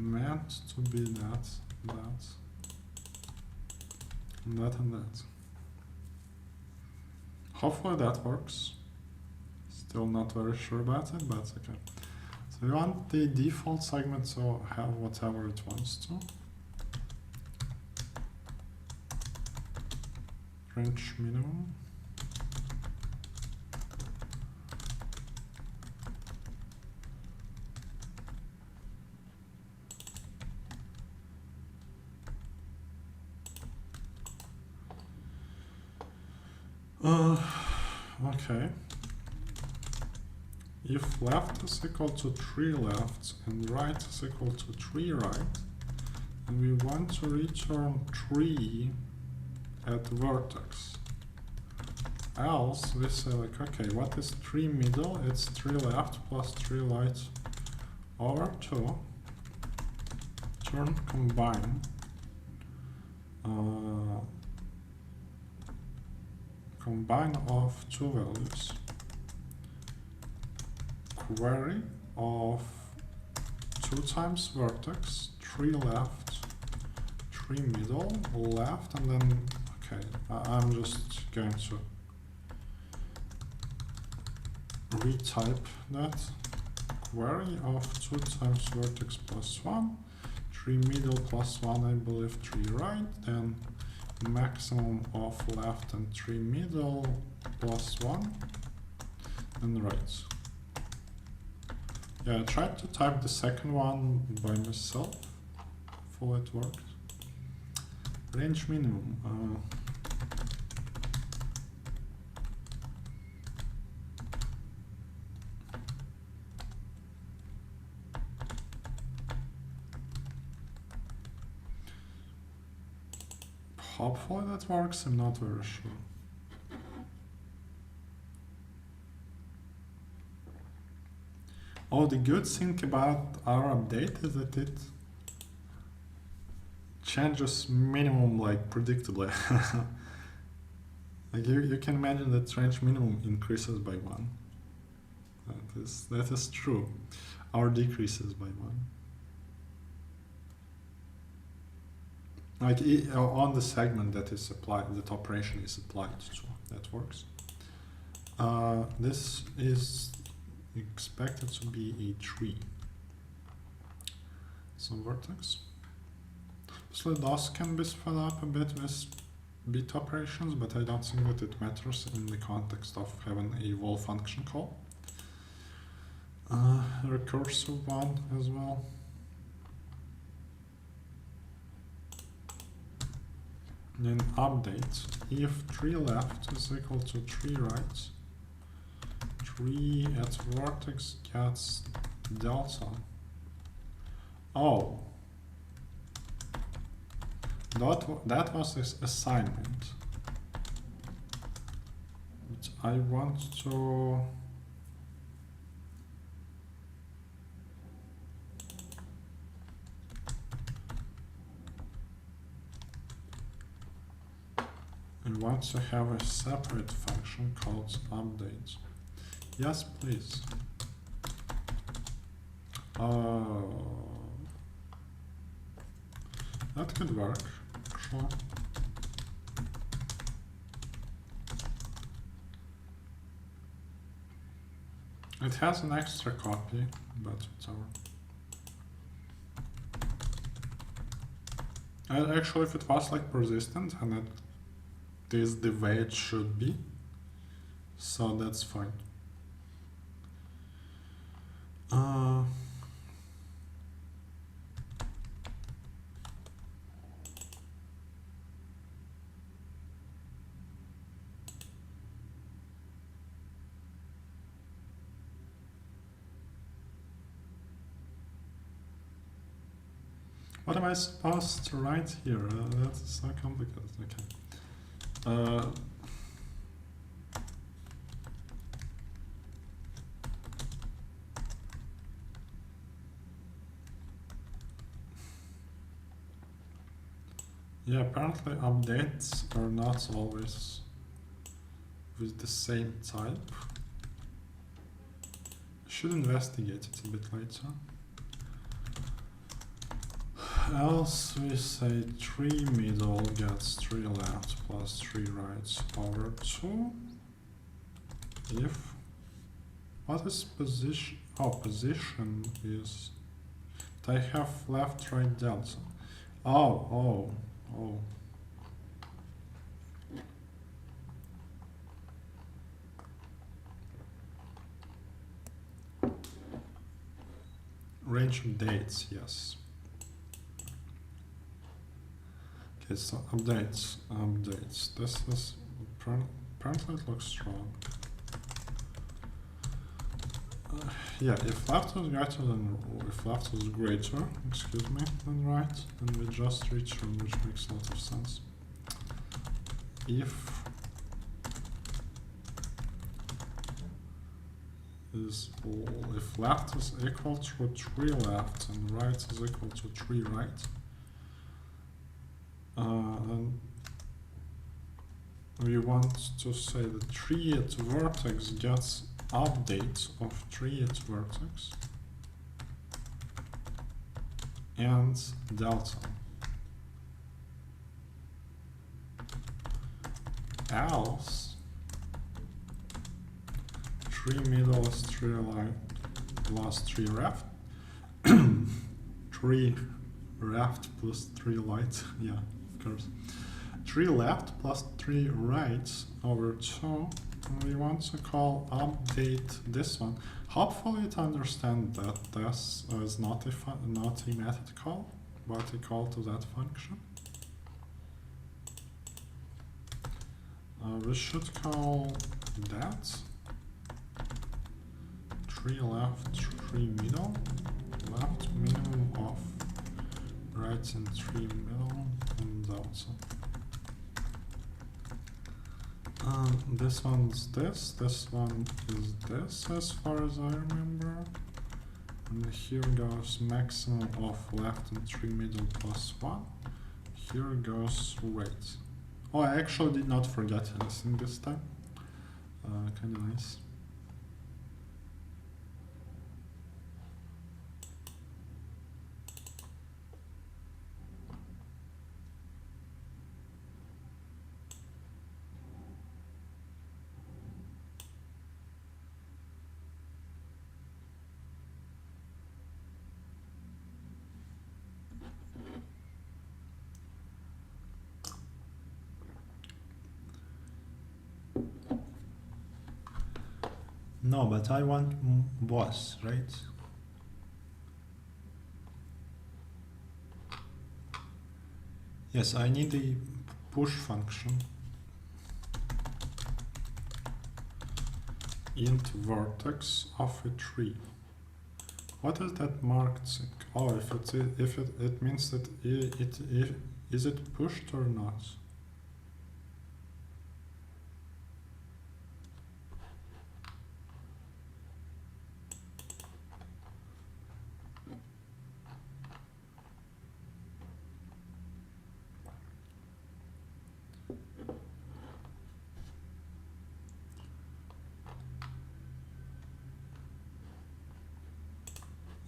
meant to be that, and that. Hopefully that works. Still not very sure about it, but okay. So we want the default segment to have whatever it wants to. Range minimum. Okay. If left is equal to 3 left and right is equal to 3 right, and we want to return 3 at vertex. Else we say like, okay, what is 3 middle? It's 3 left plus 3 right over 2. Turn combine. Combine of 2 values. Query of 2 times vertex, 3 left, 3 middle, left, and then, okay, I'm just going to retype that. Query of 2 times vertex plus 1, 3 middle plus 1, I believe 3 right, then maximum of left and 3 middle plus 1, and right. Yeah, I tried to type the second one by myself. Hopefully it worked. Range minimum. Hopefully that works, I'm not very sure. Oh, the good thing about our update is that it changes minimum like predictably. Like you can imagine that range minimum increases by 1. That is true. Or decreases by 1. Like on the segment that is applied, that operation is applied to. That works. This is expected to be a tree. Some vertex. So those can be sped up a bit with bit operations, but I don't think that it matters in the context of having a wall function call. Recursive one as well. Then update. If 3 left is equal to 3 right, 3 at vertex gets delta. Oh, that was this assignment. But I want to have a separate function called update. Yes, please. That could work, sure. It has an extra copy, but whatever. Actually, if it was like persistent and it is the way it should be, so that's fine. What am I supposed to write here? That's so complicated. Okay. Yeah, apparently updates are not always with the same type. I should investigate it a bit later. Else we say 3 middle gets 3 left plus 3 right over 2. If what is position? Oh, position is they have left right delta. Oh. Range of dates, yes. Okay, so updates. This is apparently it looks strong. Yeah, if left is greater than than right, then we just return, which makes a lot of sense. If left is equal to 3 left and right is equal to 3 right, then we want to say that 3 at vertex gets update of 3 at vertex and delta. Else 3 middle is 3 right plus 3 left. 3 left plus 3 light, yeah, of course. 3 left plus 3 right over 2. We want to call update this one. Hopefully it understands that this is not a method call, but a call to that function. We should call that 3 left, 3 middle, left minimum of right and 3 middle, and delta. This one's this one is this as far as I remember. And here goes maximum of left and 3 middle plus 1. Here goes right. Oh, I actually did not forget anything this time. Kinda nice. No, but I want boss, right? Yes, I need a push function into vertex of a tree. What is that marked thing? Oh, if it means that is it pushed or not?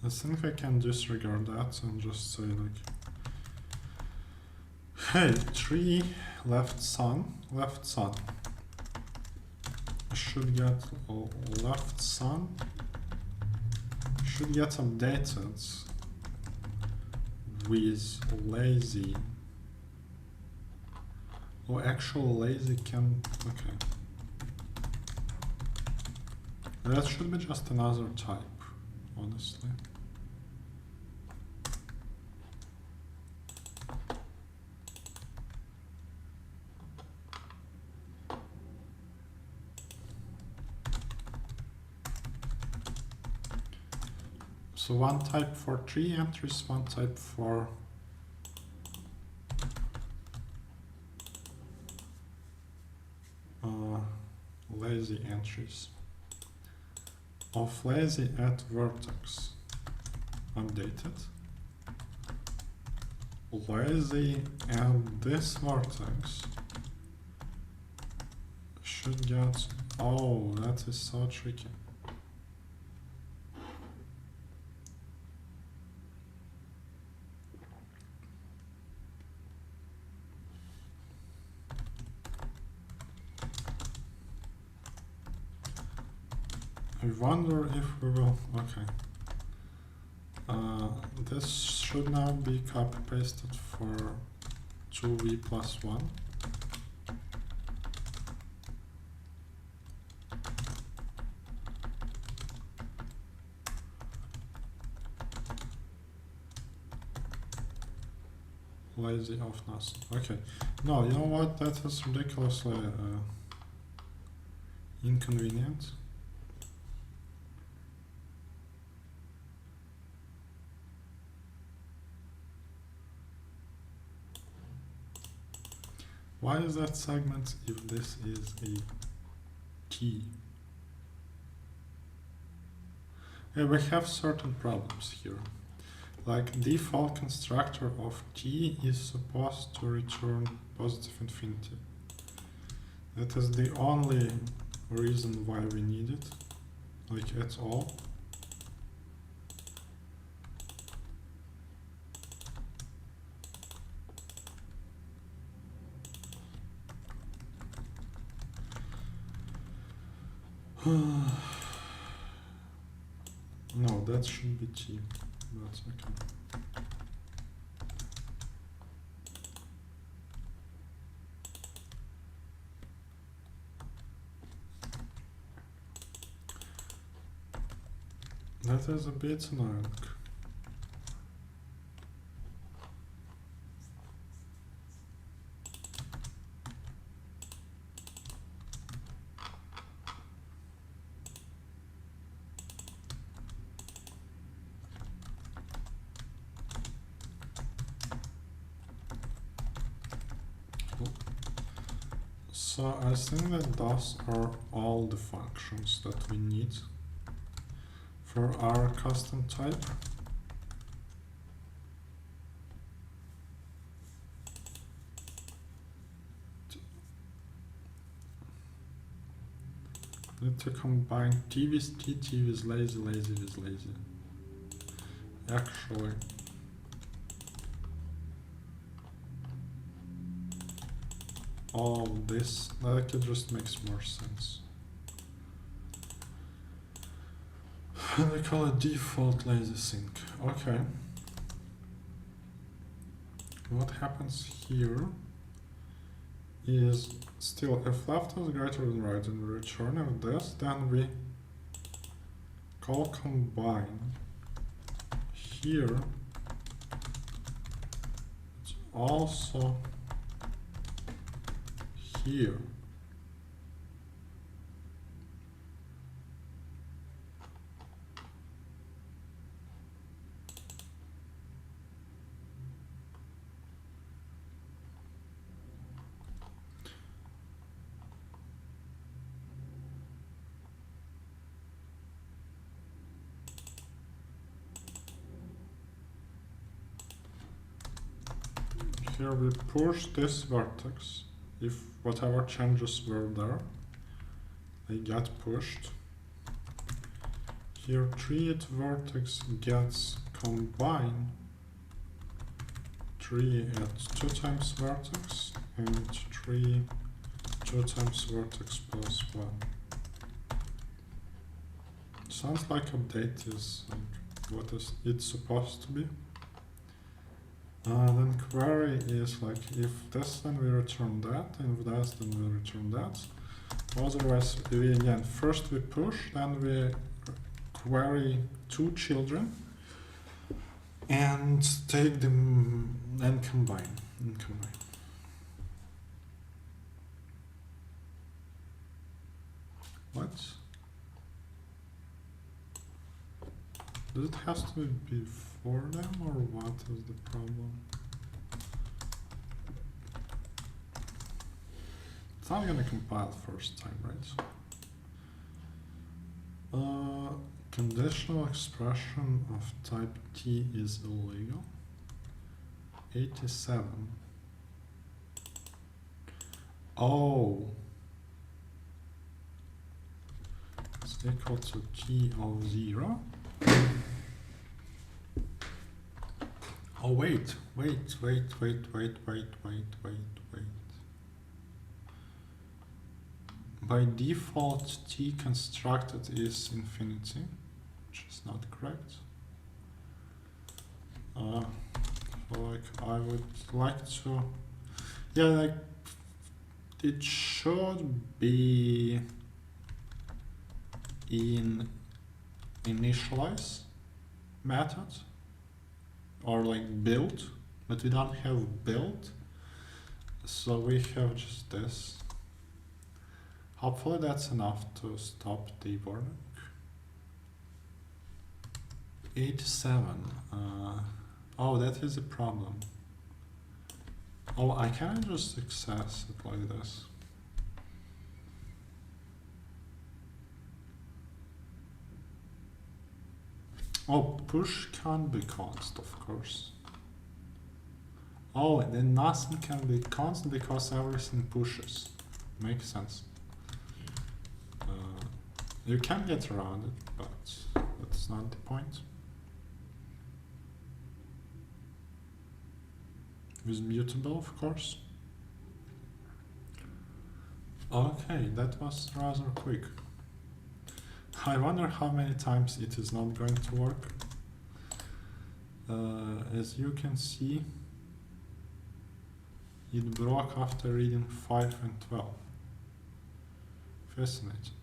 I think I can disregard that and just say like, hey, tree left sun should get left sun should get updated with lazy. Oh, actual lazy can, okay. That should be just another type, honestly. So one type for 3 entries, one type for lazy entries. Of lazy at vertex updated. Lazy at this vertex should get, oh, that is so tricky. I wonder if we will, okay. This should now be copy pasted for 2v plus 1. Lazy of nothing. Okay. No, you know what? That is ridiculously inconvenient. Why is that segment if this is a key? Yeah, we have certain problems here. Like default constructor of t is supposed to return positive infinity. That is the only reason why we need it, like at all. No, that should be t. That's okay. That is a bit annoying. So I think that those are all the functions that we need for our custom type. Need to combine t with t, t with lazy, lazy with lazy. Actually, all this, like, it just makes more sense. And we call it default lazy sync. Okay. What happens here is still if left is greater than right and we return of this, then we call combine. Here it's also here. Here we push this vertex. If whatever changes were there, they get pushed. Here 3th vertex gets combined 3 at 2 times vertex and 3 2 times vertex plus 1. Sounds like update is like what is it supposed to be. Then query is like if this, then we return that, and if this, then we return that. Otherwise, we again first we push, then we query 2 children and take them and combine. What? Does it have to be before them, or what is the problem? It's not gonna compile first time, right? Conditional expression of type T is illegal. 87. Oh. It's equal to T of 0. Oh wait. by default T constructed is infinity, which is not correct. So like I would like to, yeah, like it should be in initialize method or like build, but we don't have build, so we have just this. Hopefully that's enough to stop deburring. 87. Oh, that is a problem. Oh, I can't just access it like this. Oh, push can't be const, of course. Oh, then nothing can be constant because everything pushes. Makes sense. You can get around it, but that's not the point. With mutable, of course. Okay, that was rather quick. I wonder how many times it is not going to work. As you can see, it broke after reading 5 and 12. Fascinating.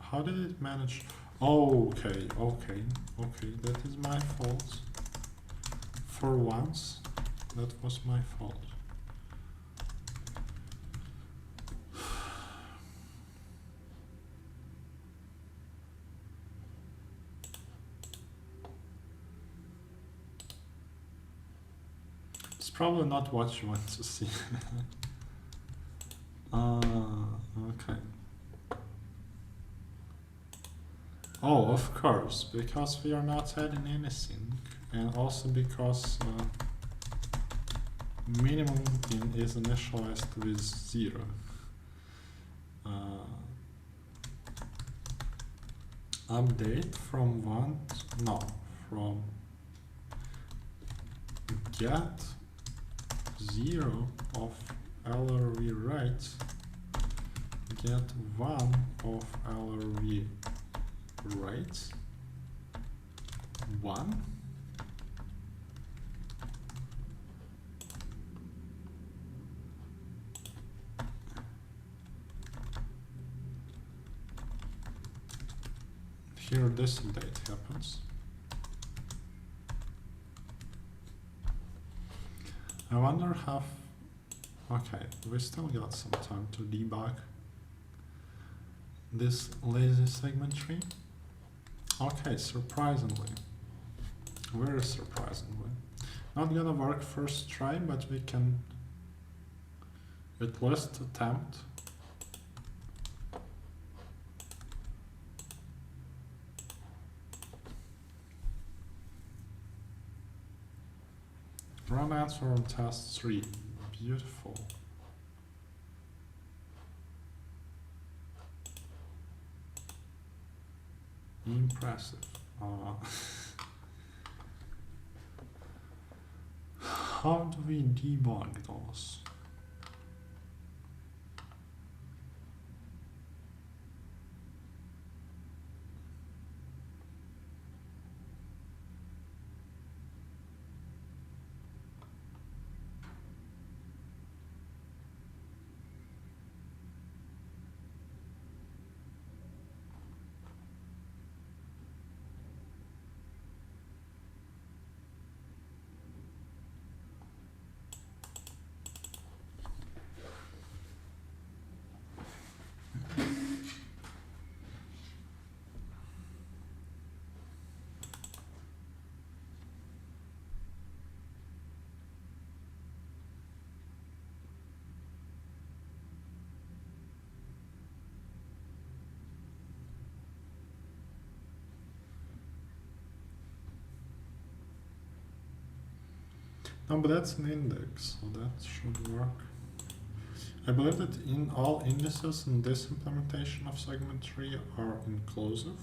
How did it manage? Oh, okay, that is my fault. For once, that was my fault. It's probably not what you want to see. Okay. Oh, of course, because we are not adding anything, and also because minimum is initialized with 0. Update from from get 0 of LRV right, get 1 of LRV right, 1. Here this update happens. I wonder how. Okay, we still got some time to debug this lazy segment tree. Okay, surprisingly, very surprisingly, not gonna work first try, but we can at least attempt. Run answer on test 3. Beautiful. Impressive. How do we debug those? No, but that's an index, so that should work. I believe that in all indices in this implementation of segment tree are inclusive.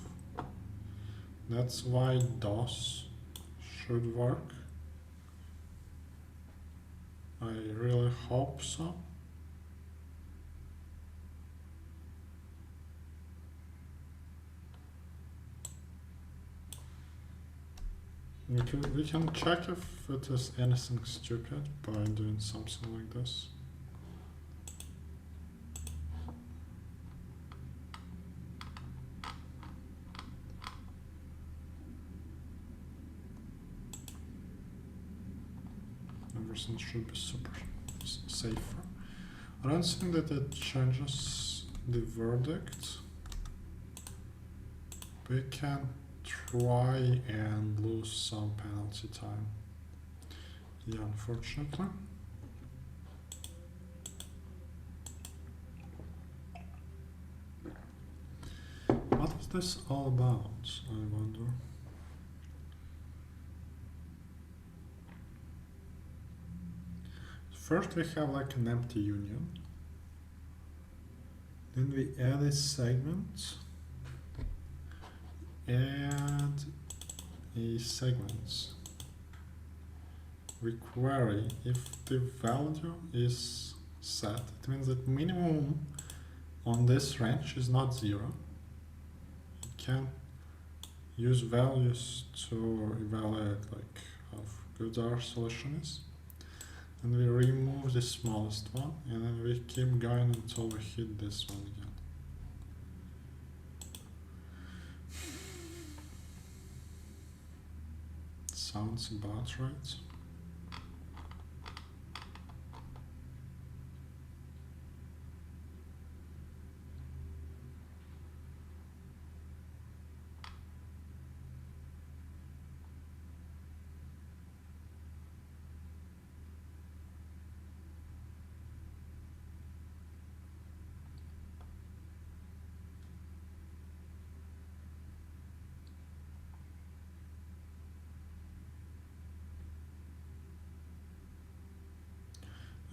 That's why DOS should work. I really hope so. We can check if it is anything stupid by doing something like this. Everything should be super safer. I don't think that it changes the verdict. We can try and lose some penalty time. Yeah, unfortunately. What is this all about, I wonder? First we have like an empty union. Then we add a segment. Add a segment. We query if the value is set. It means that minimum on this range is not 0. You can use values to evaluate like how good our solution is. And we remove the smallest one, and then we keep going until we hit this one again. Sounds about right.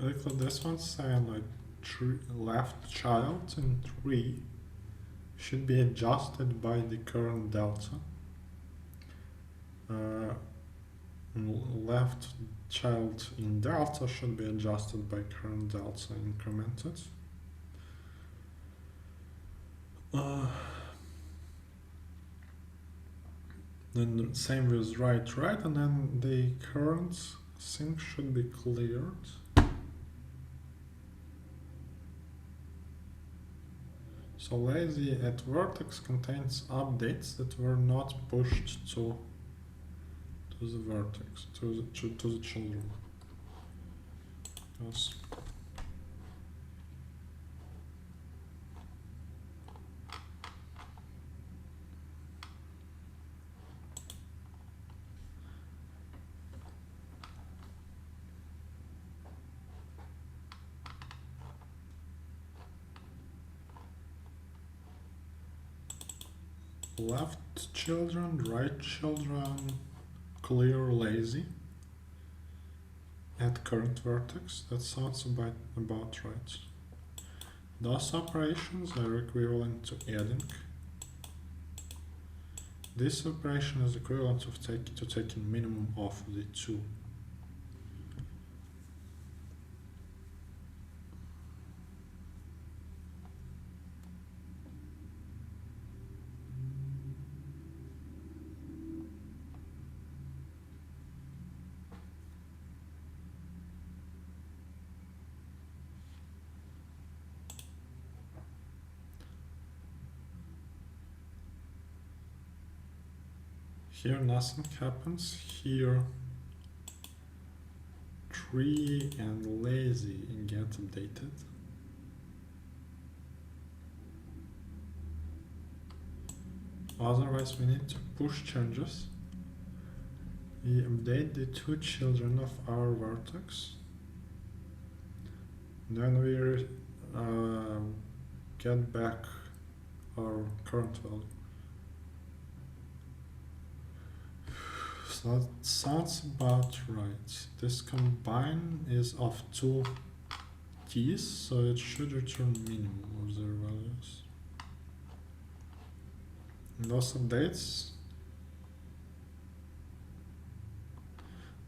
Like this one saying like left child in 3 should be adjusted by the current delta. Left child in delta should be adjusted by current delta incremented. Then same with right, and then the current thing should be cleared. So lazy at vertex contains updates that were not pushed to the vertex, to the children. Yes. Left children, right children, clear lazy at current vertex. That sounds about right. Those operations are equivalent to adding. This operation is equivalent to taking minimum of the 2. Here nothing happens. Here 3 and lazy get updated. Otherwise we need to push changes. We update the 2 children of our vertex. Then we get back our current value. So that sounds about right. This combine is of 2 t's, so it should return minimum of their values. And those updates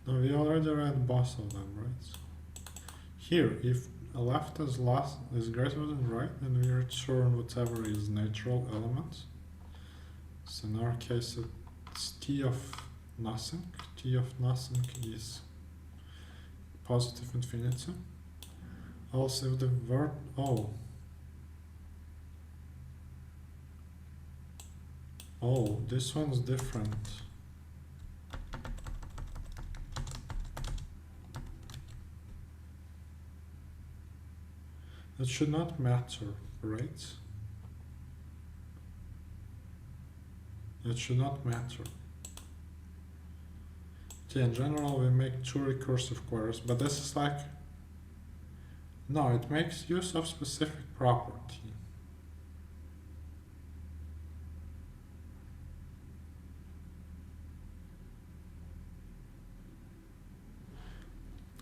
No, we already read both of them, right? Here, if left is greater than right, then we return whatever is natural element. So in our case, it's t of nothing. T of nothing is positive infinity. Also, if the word oh, this one's different. It should not matter, right? It should not matter. Okay, in general, we make 2 recursive queries, but this is like, no, it makes use of specific property.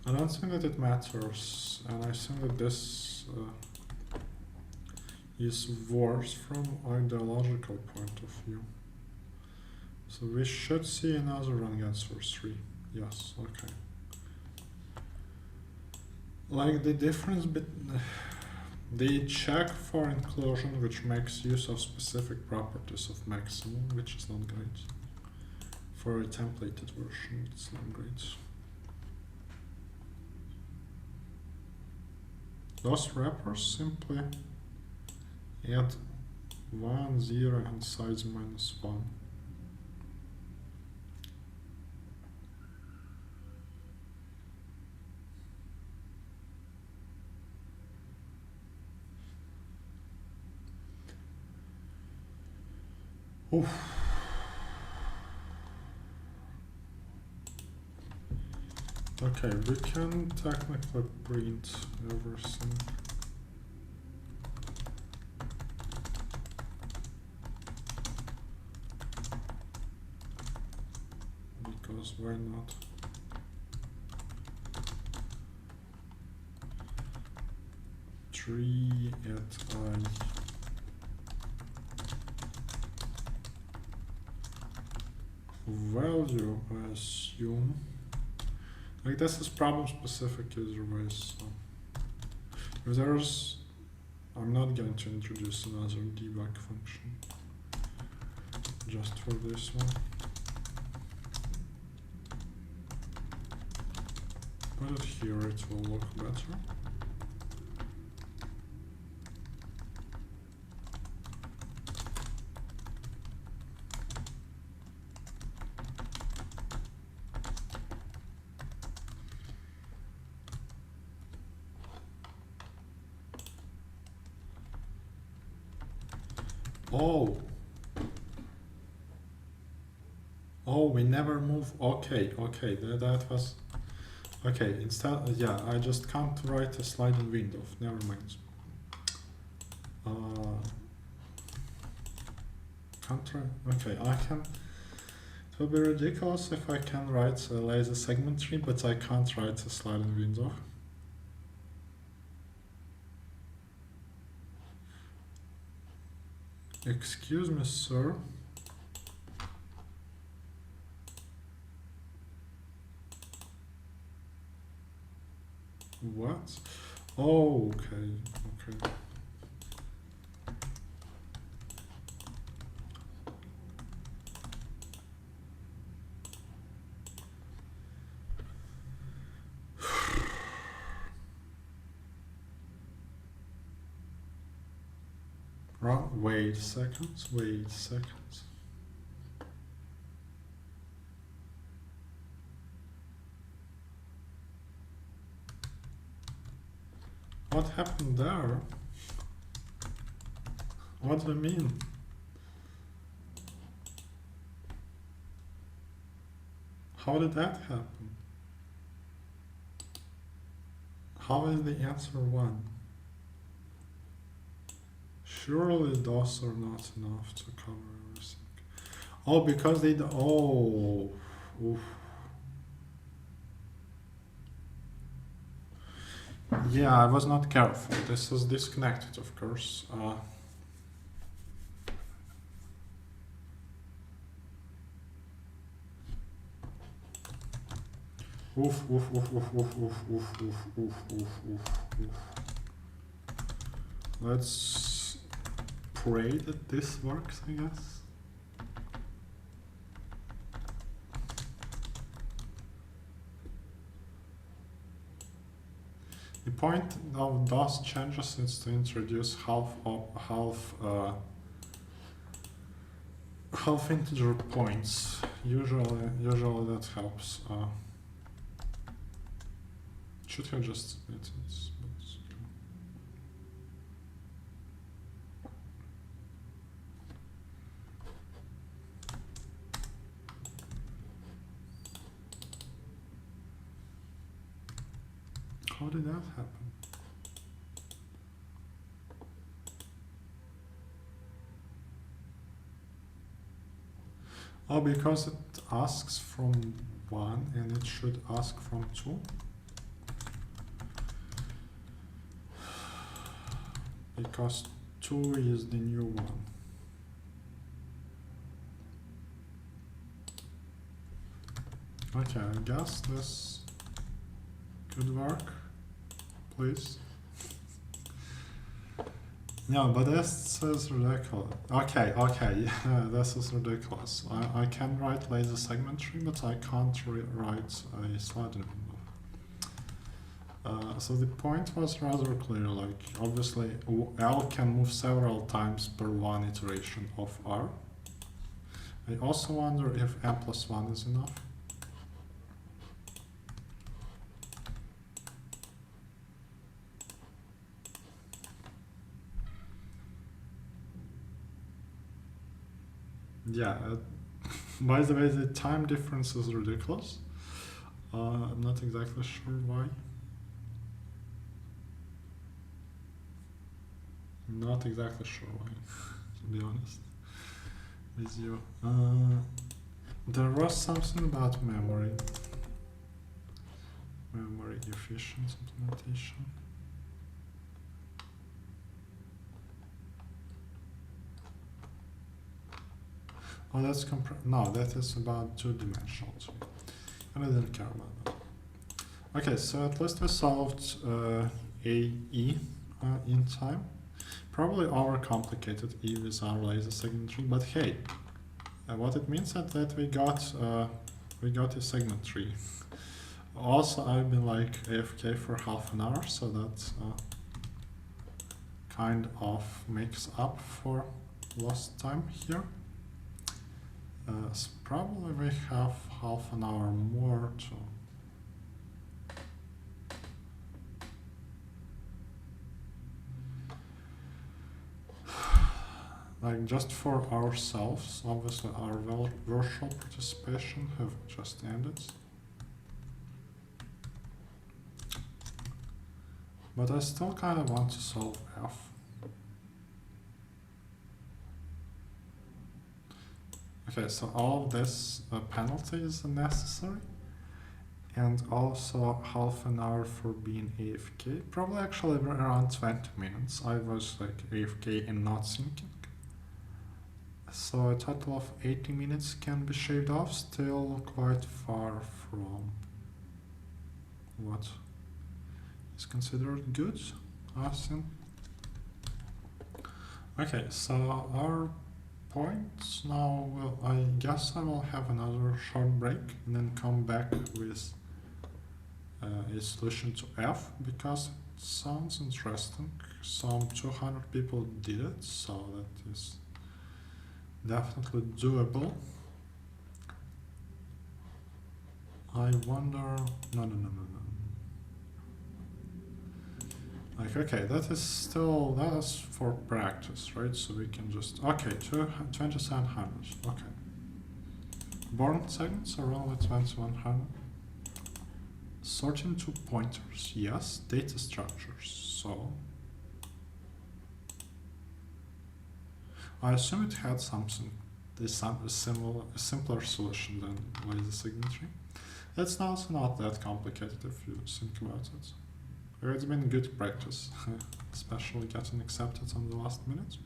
I don't think that it matters, and I think that this is worse from ideological point of view. So we should see another wrong answer 3. Yes, okay. Like the difference between the check for inclusion, which makes use of specific properties of maximum, which is not great. For a templated version, it's not great. Those wrappers simply add 1, 0 and size -1. Oof. Okay, we can technically print everything. Because why not? Tree at I. Value, I assume. Like this is problem specific either way, so if there's, I'm not going to introduce another debug function just for this one. Put it here, it will look better. Oh, we never move. Okay, that was okay. Instead, yeah, I just can't write a sliding window. Never mind. Can't write. Okay, I can. It will be ridiculous if I can write a lazy segment tree, but I can't write a sliding window. Excuse me, sir. What? Oh, okay. Wait seconds. What happened there? What do you mean? How did that happen? How is the answer 1? Surely those are not enough to cover everything. Oh, because they... Oh. Oof. Yeah, I was not careful. This is disconnected, of course. Oof, oof, oof, oof, oof, oof, oof, oof, oof, oof, oof. Let's pray that this works, I guess. The point of those changes is to introduce half integer points. Usually that helps. Should have just submitted this, but how did that happen? Oh, because it asks from 1 and it should ask from 2. Because 2 is the new one. Okay, I guess this could work. Please. No, but this is ridiculous. Okay, yeah, this is ridiculous. I can write laser segment tree, but I can't write a slide move. So the point was rather clear, like obviously L can move several times per one iteration of R. I also wonder if M plus 1 is enough. Yeah, by the way, the time difference is ridiculous. I'm not exactly sure why. Not exactly sure why, to be honest with you. There was something about memory efficient implementation. Oh, that's no, that is about 2-dimensional. And I didn't care about that. Okay, so at least we solved AE in time. Probably overcomplicated E with our laser segment tree, but hey, what it means is that we got a segment tree. Also, I've been like AFK for half an hour, so that kind of makes up for lost time here. So probably we have half an hour more to like just for ourselves. Obviously our virtual participation have just ended, but I still kind of want to solve F. Okay, so all of this penalty is unnecessary, and also half an hour for being AFK. Probably actually around 20 minutes. I was like AFK and not syncing. So a total of 80 minutes can be shaved off, still quite far from what is considered good, I think. Okay, so our points now, well, I guess I will have another short break and then come back with a solution to F, because it sounds interesting. Some 200 people did it, so that is definitely doable. I wonder, no. Like, okay, that is for practice, right? So we can just, okay, 2700, okay. Born segments are only 2100. Sorting to pointers, yes. Data structures, so. I assume it had something, a simpler solution than laser segment tree. It's also not that complicated if you think about it. It's been good practice, especially getting accepted on the last minute.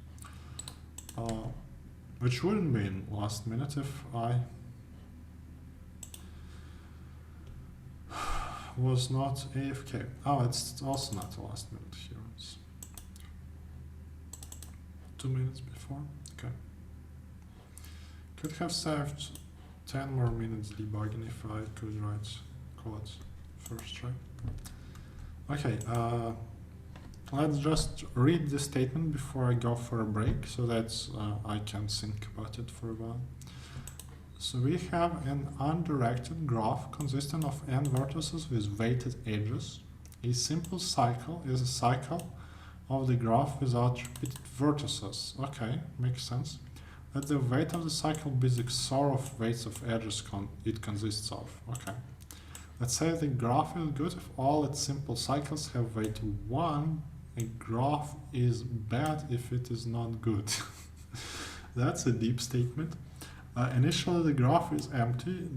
Which wouldn't be in last minute if I was not AFK. Oh, it's also not the last minute here. It's 2 minutes before. Okay. Could have saved 10 more minutes debugging if I could write code first try. Okay, let's just read the statement before I go for a break so that I can think about it for a while. So we have an undirected graph consisting of n vertices with weighted edges. A simple cycle is a cycle of the graph without repeated vertices. Okay, makes sense. Let the weight of the cycle be the XOR of weights of edges it consists of. Okay. Let's say the graph is good if all its simple cycles have weight 1. A graph is bad if it is not good. That's a deep statement. Initially the graph is empty.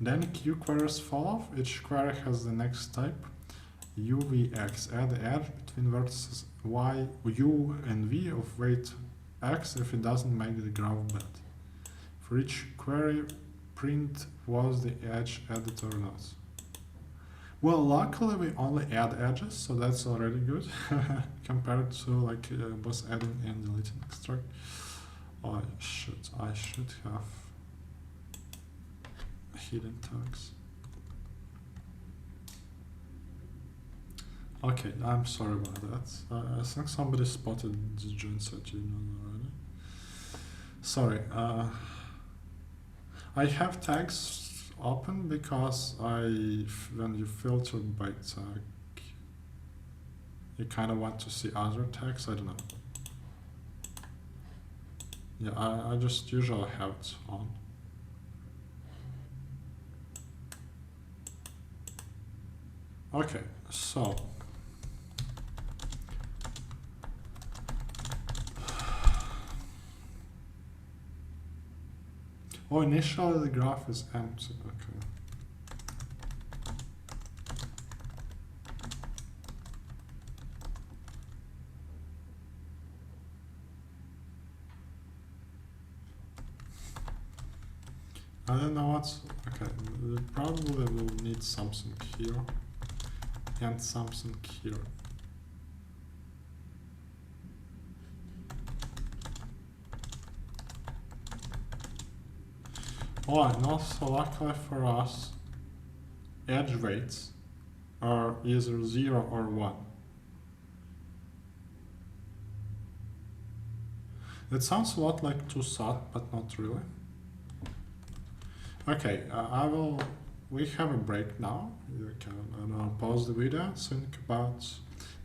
Then q queries follow. Each query has the next type. UVX. Add the edge between vertices y, u and v of weight x if it doesn't make the graph bad. For each query, print was the edge added or not. Well, luckily we only add edges, so that's already good compared to like both adding and deleting extract. Oh, I should have hidden tags. Okay, I'm sorry about that. I think somebody spotted the joint set already. Sorry. I have tags open because when you filter by tag, you kind of want to see other tags. I don't know. Yeah, I just usually have it on. Okay, so. Oh, initially the graph is empty. Okay. I don't know what's... Okay, we probably will need something here and something here. Oh, and also luckily for us, edge weights are either 0 or 1. It sounds a lot like 2SAT, but not really. Okay, we have a break now. You can pause the video, think about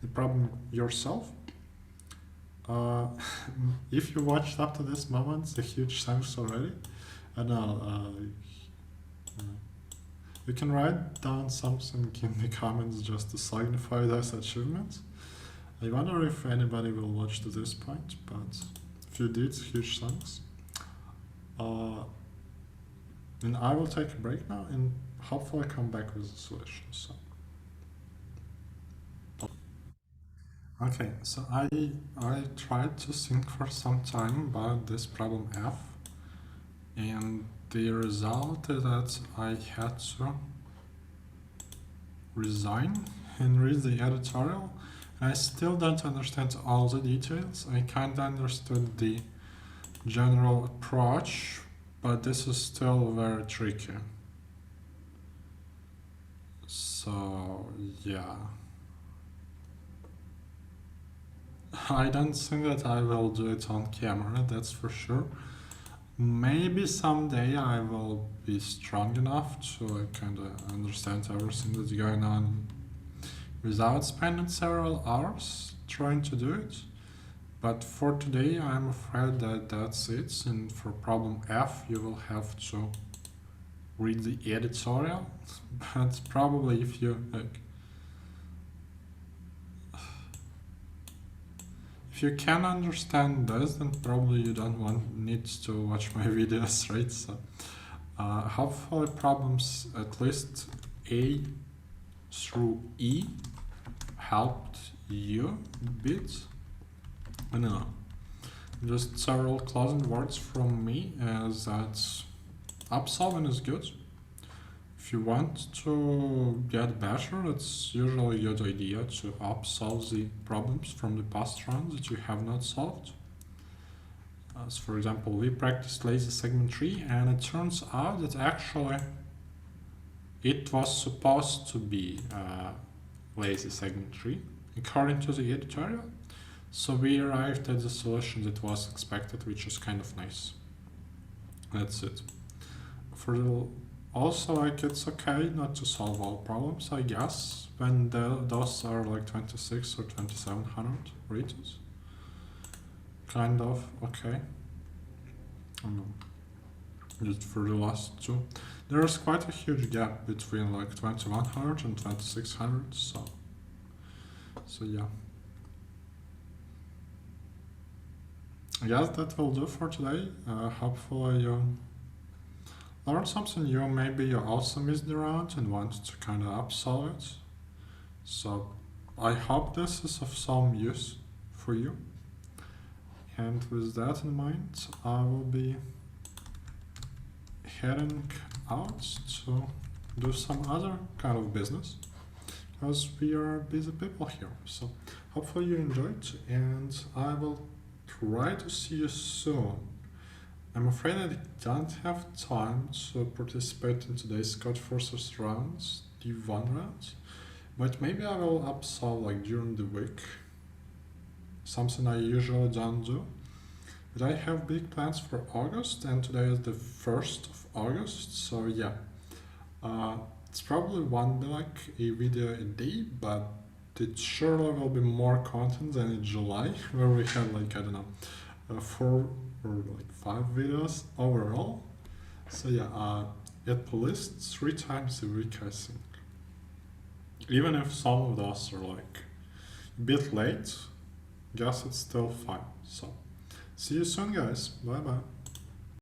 the problem yourself. If you watched up to this moment, a huge thanks already. And you can write down something in the comments just to signify those achievements. I wonder if anybody will watch to this point, but if you did, huge thanks. And I will take a break now and hopefully come back with a solution. So. Okay, so I tried to think for some time about this problem F, and the result is that I had to resign and read the editorial. I still don't understand all the details. I kind of understood the general approach, but this is still very tricky. So, yeah. I don't think that I will do it on camera, that's for sure. Maybe someday I will be strong enough to kind of understand everything that's going on without spending several hours trying to do it. But for today, I'm afraid that that's it. And for problem F, you will have to read the editorial. But probably if you if you can understand this, then probably you don't need to watch my videos, right? So hopefully problems at least A through E helped you a bit. I don't know. Just several closing words from me is that upsolving is good. if you want to get better, it's usually a good idea to solve the problems from the past rounds that you have not solved. As for example, we practiced lazy segment tree, and it turns out that actually it was supposed to be lazy segment tree according to the editorial. So we arrived at the solution that was expected, which is kind of nice. That's it. Also, like, it's okay not to solve all problems, I guess, when those are like 26 or 2700 reaches. Kind of okay. I don't know. Just for the last two. There's quite a huge gap between like 2100 and 2600, so yeah. I guess that will do for today. Hopefully you learned something new. Maybe you also missed the round and wanted to kind of upsolve it. So I hope this is of some use for you. And with that in mind, I will be heading out to do some other kind of business, because we are busy people here. So hopefully you enjoyed, and I will try to see you soon. I'm afraid I don't have time to participate in today's Codeforces rounds, the one round, but maybe I will upsolve like during the week, something I usually don't do. But I have big plans for August, and today is the 1st of August, so yeah. It's probably won't be like a video a day, but it surely will be more content than in July, where we had like, I don't know, 4 or like 5 videos overall. So yeah, at least 3 times a week, I think. Even if some of those are like a bit late, guess it's still fine. So see you soon, guys. Bye bye.